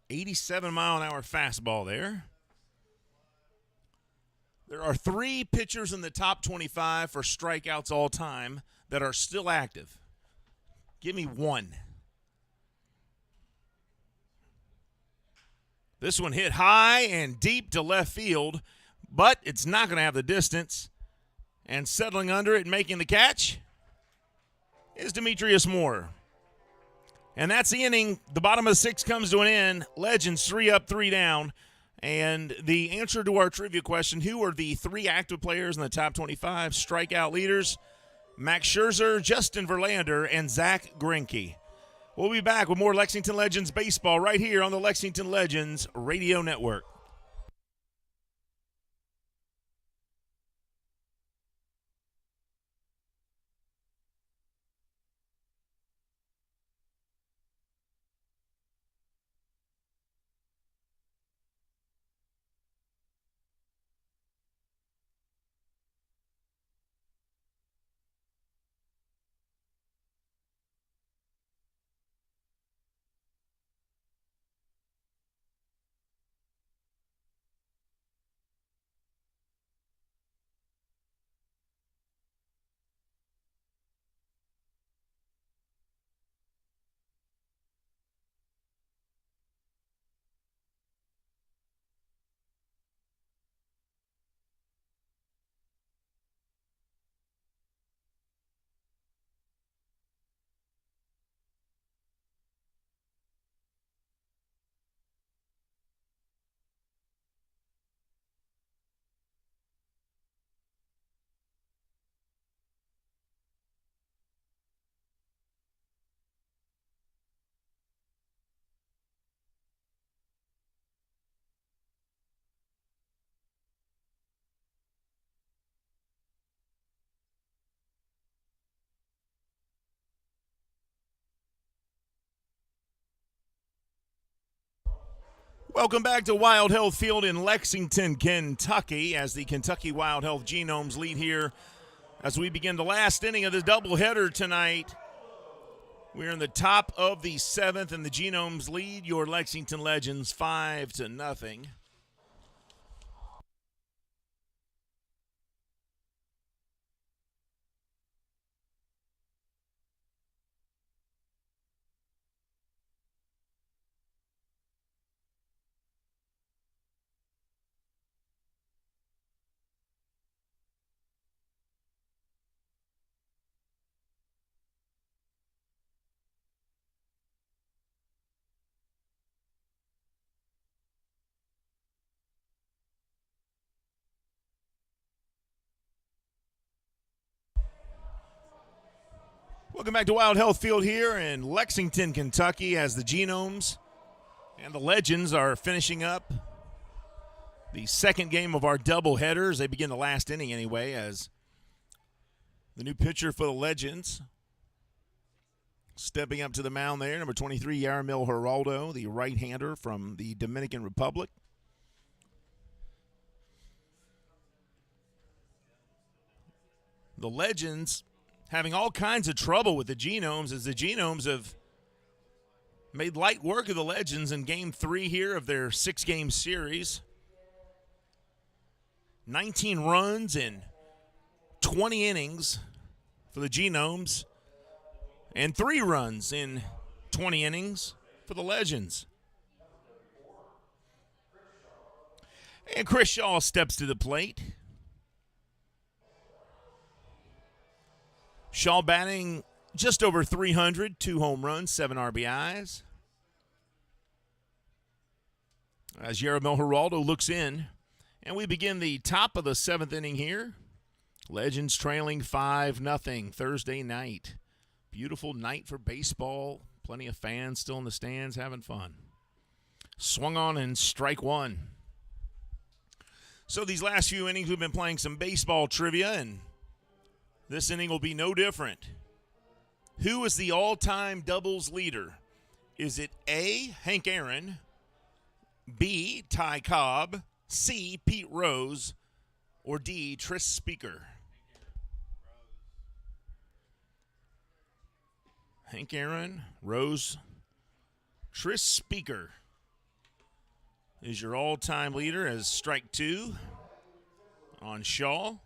87-mile-an-hour fastball there. There are 3 pitchers in the top 25 for strikeouts all time that are still active. Give me one. This one hit high and deep to left field, but it's not going to have the distance. And settling under it and making the catch is Demetrius Moore. And that's the inning. The bottom of the 6th comes to an end. Legends 3 up, 3 down. And the answer to our trivia question, who are the 3 active players in the top 25 strikeout leaders? Max Scherzer, Justin Verlander, and Zach Greinke. We'll be back with more Lexington Legends baseball right here on the Lexington Legends Radio Network. Welcome back to Wild Health Field in Lexington, Kentucky, as the Kentucky Wild Health Genomes lead here as we begin the last inning of the doubleheader tonight. We're in the top of the seventh, and the Genomes lead your Lexington Legends 5-0. Welcome back to Wild Health Field here in Lexington, Kentucky, as the Genomes and the Legends are finishing up the second game of our doubleheaders. They begin the last inning anyway, as the new pitcher for the Legends stepping up to the mound there, number 23, Yaramil Geraldo, the right-hander from the Dominican Republic. The Legends having all kinds of trouble with the Genomes, as the Genomes have made light work of the Legends in Game 3 here of their 6-game series. 19 runs in 20 innings for the Genomes, and 3 runs in 20 innings for the Legends. And Chris Shaw steps to the plate. Shaw batting just over 300, 2 home runs, 7 RBIs. As Yaramil Geraldo looks in, and we begin the top of the 7th inning here. Legends trailing 5-0 Thursday night. Beautiful night for baseball. Plenty of fans still in the stands having fun. Swung on and strike one. So these last few innings we've been playing some baseball trivia, and this inning will be no different. Who is the all-time doubles leader? Is it A, Hank Aaron, B, Ty Cobb, C, Pete Rose, or D, Tris Speaker? Hank Aaron, Rose, Tris Speaker is your all-time leader as strike 2 on Shaw.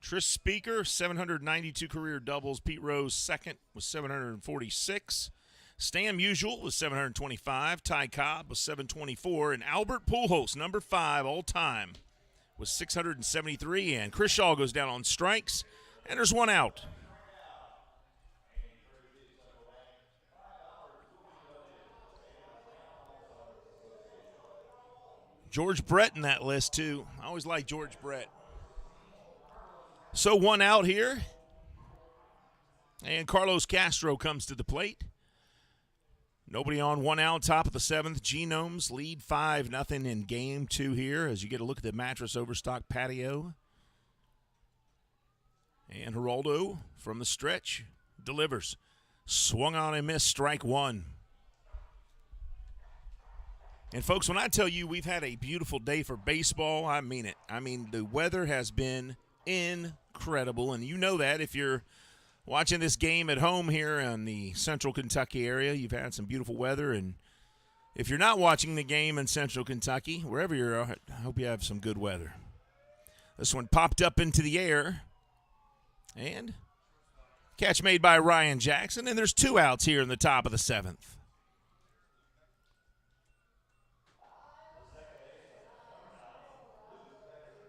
Tris Speaker, 792 career doubles. Pete Rose, second, with 746. Stan Musial was 725. Ty Cobb was 724. And Albert Pujols, number 5 all-time, was 673. And Chris Shaw goes down on strikes, and there's one out. George Brett in that list, too. I always like George Brett. So one out here, and Carlos Castro comes to the plate. Nobody on, one out, top of the 7th. Genomes lead 5-0 in Game 2 here as you get a look at the Mattress Overstock patio. And Geraldo from the stretch delivers. Swung on and missed, strike 1. And, folks, when I tell you we've had a beautiful day for baseball, I mean it. I mean, the weather has been incredible, and you know that if you're watching this game at home here in the central Kentucky area. You've had some beautiful weather, and if you're not watching the game in central Kentucky, wherever you're at, I hope you have some good weather. This one popped up into the air, and catch made by Ryan Jackson, and there's 2 outs here in the top of the 7th.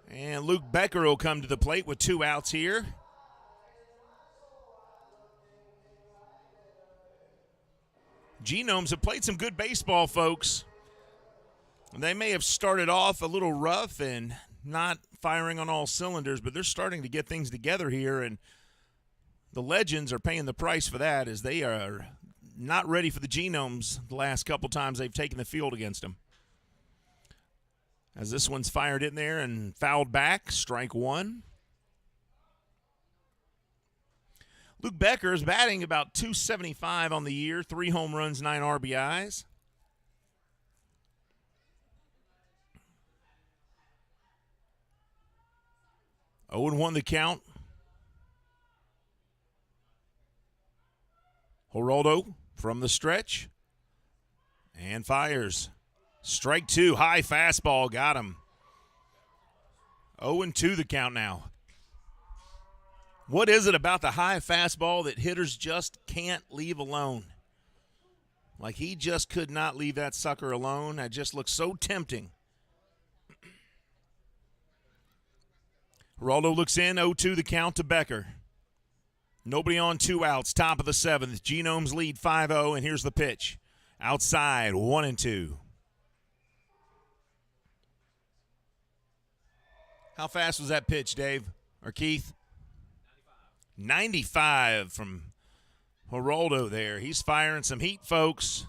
And Luke Becker will come to the plate with 2 outs here. Genomes have played some good baseball, folks. They may have started off a little rough and not firing on all cylinders, but they're starting to get things together here, and the Legends are paying the price for that as they are not ready for the Genomes the last couple times they've taken the field against them. As this one's fired in there and fouled back, strike 1. Luke Becker is batting about .275 on the year, 3 home runs, 9 RBIs. 0-1 the count. Geraldo from the stretch and fires. Strike two, high fastball, got him. 0-2 the count now. What is it about the high fastball that hitters just can't leave alone? Like he just could not leave that sucker alone. That just looks so tempting. Geraldo looks in, 0-2 the count to Becker. Nobody on, 2 outs, top of the 7th. Genomes lead 5-0, and here's the pitch. Outside, 1-2. How fast was that pitch, Dave? Or Keith? 95 from Geraldo there. He's firing some heat, folks.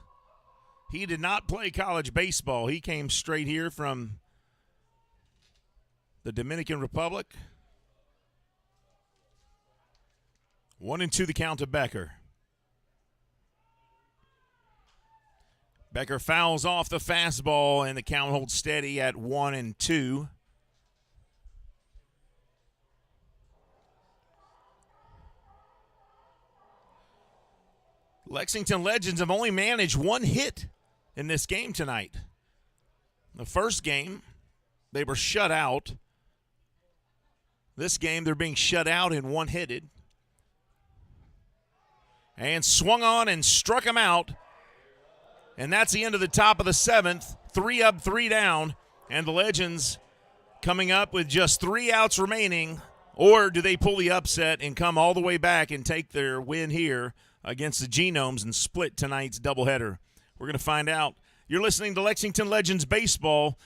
He did not play college baseball. He came straight here from the Dominican Republic. 1-2 the count to Becker. Becker fouls off the fastball, and the count holds steady at 1-2. Lexington Legends have only managed 1 hit in this game tonight. The first game, they were shut out. This game, they're being shut out and 1-hitted. And swung on and struck him out. And that's the end of the top of the 7th. 3 up, 3 down. And the Legends coming up with just 3 outs remaining. Or do they pull the upset and come all the way back and take their win here against the Genomes and split tonight's doubleheader? We're going to find out. You're listening to Lexington Legends Baseball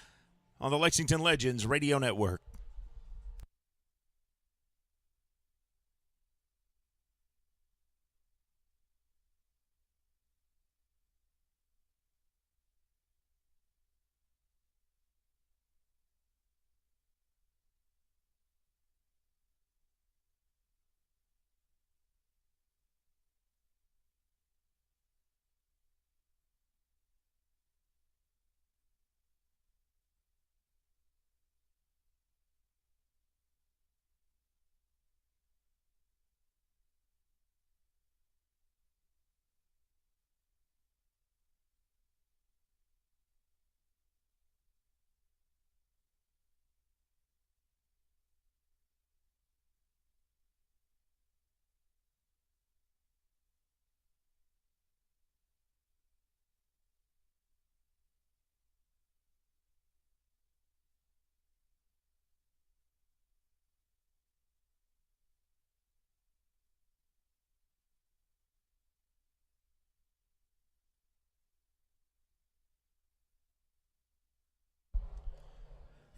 on the Lexington Legends Radio Network.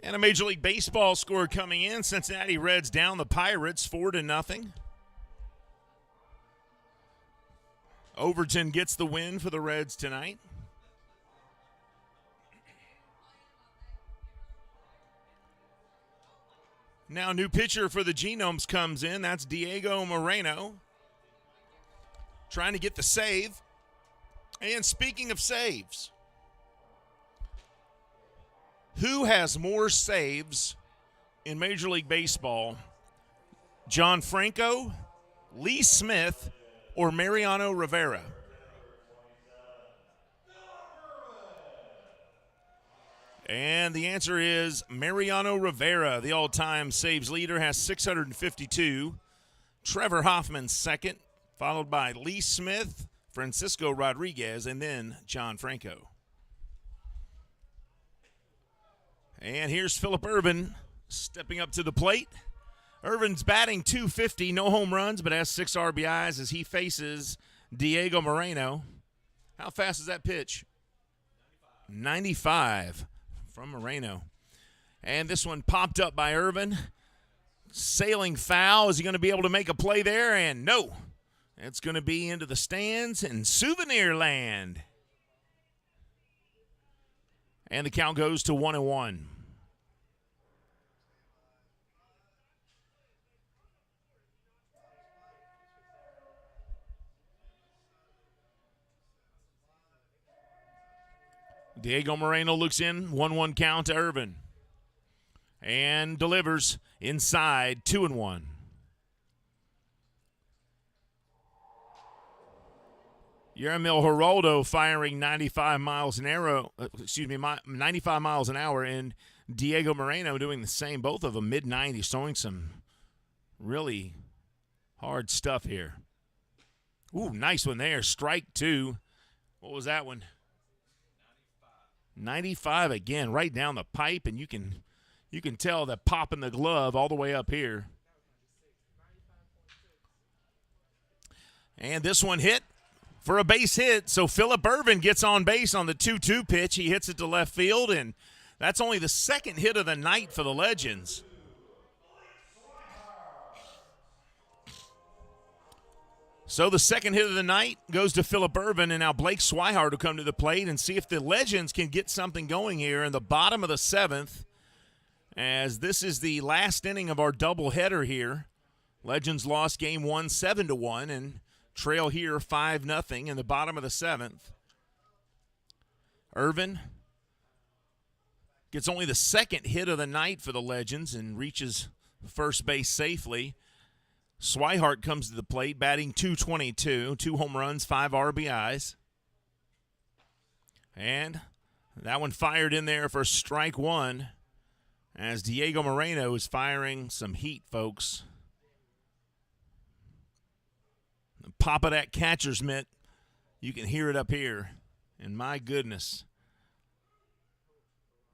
And a Major League Baseball score coming in. Cincinnati Reds down the Pirates 4-0. Overton gets the win for the Reds tonight. Now new pitcher for the Genomes comes in. That's Diego Moreno. Trying to get the save. And speaking of saves, who has more saves in Major League Baseball? John Franco, Lee Smith, or Mariano Rivera? And the answer is Mariano Rivera, the all-time saves leader, has 652. Trevor Hoffman second, followed by Lee Smith, Francisco Rodriguez, and then John Franco. And here's Phillip Ervin stepping up to the plate. Ervin's batting .250, no home runs, but has 6 RBIs as he faces Diego Moreno. How fast is that pitch? 95 from Moreno. And this one popped up by Ervin. Sailing foul. Is he going to be able to make a play there? And no. It's going to be into the stands in Souvenir Land. And the count goes to 1-1. Diego Moreno looks in, 1-1 count to Ervin. And delivers Inside, 2-1. Yeramil Geraldo firing 95 miles an hour, 95 miles an hour, and Diego Moreno doing the same. Both of them mid-90s, showing some really hard stuff here. Ooh, nice one there. Strike two. What was that one? 95 again, right down the pipe, and you can tell that pop in the glove all the way up here. And this one hit for a base hit, so Phillip Ervin gets on base on the 2-2 pitch. He hits it to left field, and that's only the second hit of the night for the Legends. So the second hit of the night goes to Phillip Ervin, and now Blake Swihart will come to the plate and see if the Legends can get something going here in the bottom of the seventh, as this is the last inning of our doubleheader here. Legends lost game 1 7-1 and trail here 5-0 in the bottom of the seventh. Ervin gets only the second hit of the night for the Legends and reaches first base safely. Swihart comes to the plate, batting .222, 2 home runs, 5 RBIs. And that one fired in there for strike one, as Diego Moreno is firing some heat, folks. The pop of that catcher's mitt, you can hear it up here. And my goodness,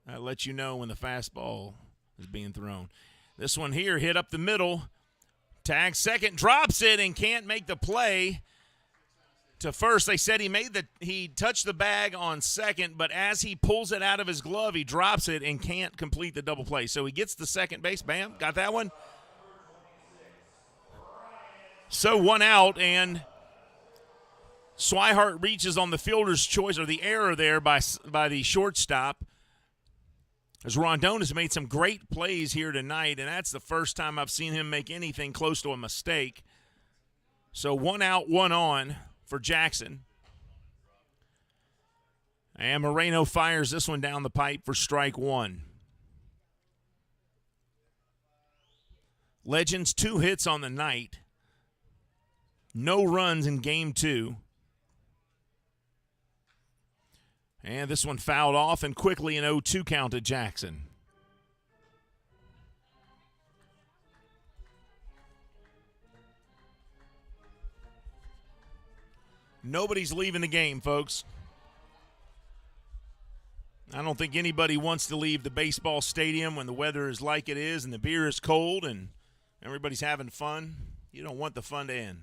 that lets you know when the fastball is being thrown. This one here hit up the middle. Tag second, drops it, and can't make the play to first. They said he touched the bag on second, but as he pulls it out of his glove, he drops it and can't complete the double play. So he gets the second base. Bam, got that one. So one out, and Swihart reaches on the fielder's choice, or the error there by the shortstop, as Rondon has made some great plays here tonight, and that's the first time I've seen him make anything close to a mistake. So 1 out, 1 on for Jackson. And Moreno fires this one down the pipe for strike one. Legends 2 hits on the night. No runs in game 2. And this one fouled off, and quickly an 0-2 count to Jackson. Nobody's leaving the game, folks. I don't think anybody wants to leave the baseball stadium when the weather is like it is and the beer is cold and everybody's having fun. You don't want the fun to end.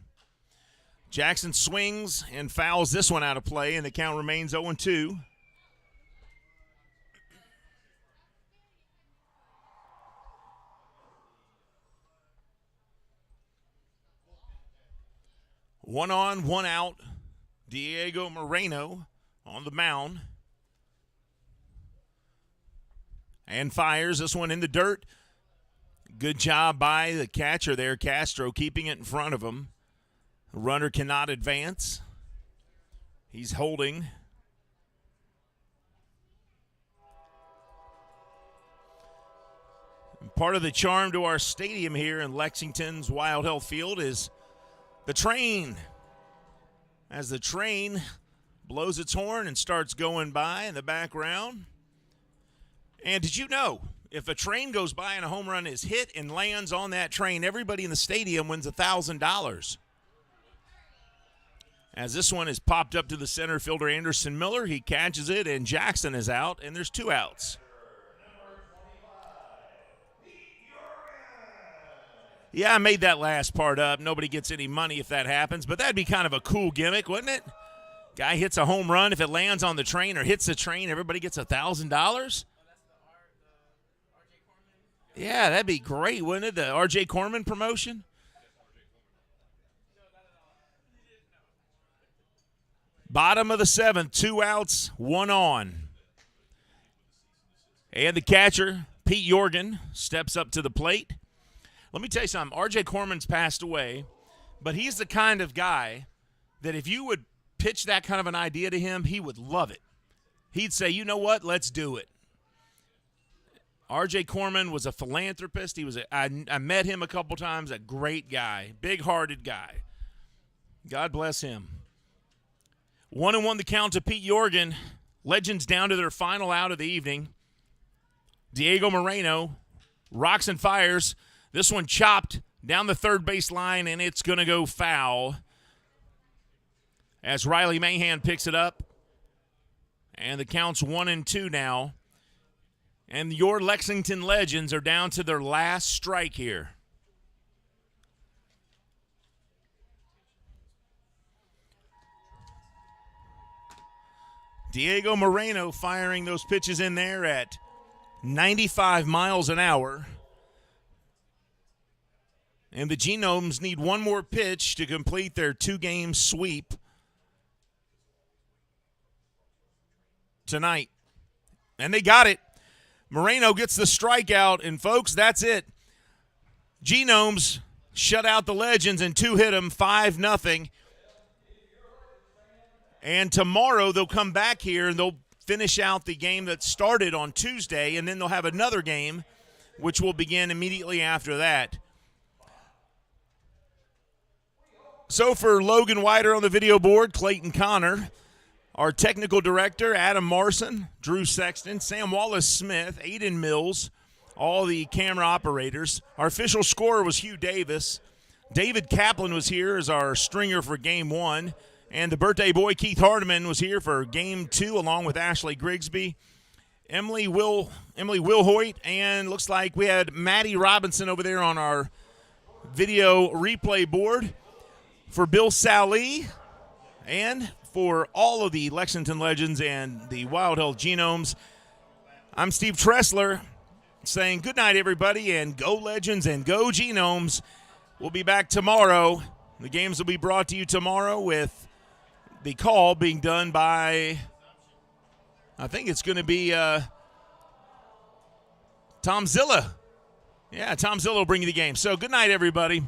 Jackson swings and fouls this one out of play, and the count remains 0-2. One on, one out. Diego Moreno on the mound. And fires this one in the dirt. Good job by the catcher there, Castro, keeping it in front of him. The runner cannot advance. He's holding. And part of the charm to our stadium here in Lexington's Wild Health Field is the train. As the train blows its horn and starts going by in the background. And did you know, if a train goes by and a home run is hit and lands on that train, everybody in the stadium wins $1,000. As this one is popped up to the center fielder, Anderson Miller. He catches it, and Jackson is out, and there's 2 outs. Yeah, I made that last part up. Nobody gets any money if that happens, but that'd be kind of a cool gimmick, wouldn't it? Guy hits a home run. If it lands on the train or hits the train, everybody gets $1,000. Yeah, that'd be great, wouldn't it? The R.J. Corman promotion. Bottom of the 7th, 2 outs, 1 on. And the catcher, Pete Jorgen, steps up to the plate. Let me tell you something. R.J. Corman's passed away, but he's the kind of guy that if you would pitch that kind of an idea to him, he would love it. He'd say, you know what, let's do it. R.J. Corman was a philanthropist. I met him a couple times, a great guy, big-hearted guy. God bless him. 1-1 the count to Pete Jorgen. Legends down to their final out of the evening. Diego Moreno rocks and fires. This one chopped down the third base line, and it's going to go foul as Riley Mahan picks it up. And the count's 1-2 now. And your Lexington Legends are down to their last strike here. Diego Moreno firing those pitches in there at 95 miles an hour. And the Genomes need one more pitch to complete their two-game sweep tonight. And they got it. Moreno gets the strikeout, and folks, that's it. Genomes shut out the Legends and two-hit them 5-0. And tomorrow they'll come back here and they'll finish out the game that started on Tuesday, and then they'll have another game, which will begin immediately after that. So for Logan Wider on the video board, Clayton Connor, our technical director, Adam Marson, Drew Sexton, Sam Wallace-Smith, Aiden Mills, all the camera operators. Our official scorer was Hugh Davis. David Kaplan was here as our stringer for Game 1. And the birthday boy, Keith Hardiman, was here for Game 2 along with Ashley Grigsby. Emily Wilhoit, and looks like we had Maddie Robinson over there on our video replay board. For Bill Sally and for all of the Lexington Legends and the Wild Health Genomes, I'm Steve Tressler saying good night, everybody, and go Legends and go Genomes. We'll be back tomorrow. The games will be brought to you tomorrow with the call being done by, I think it's going to be Tom Zilla. Yeah, Tom Zilla will bring you the game. So good night, everybody.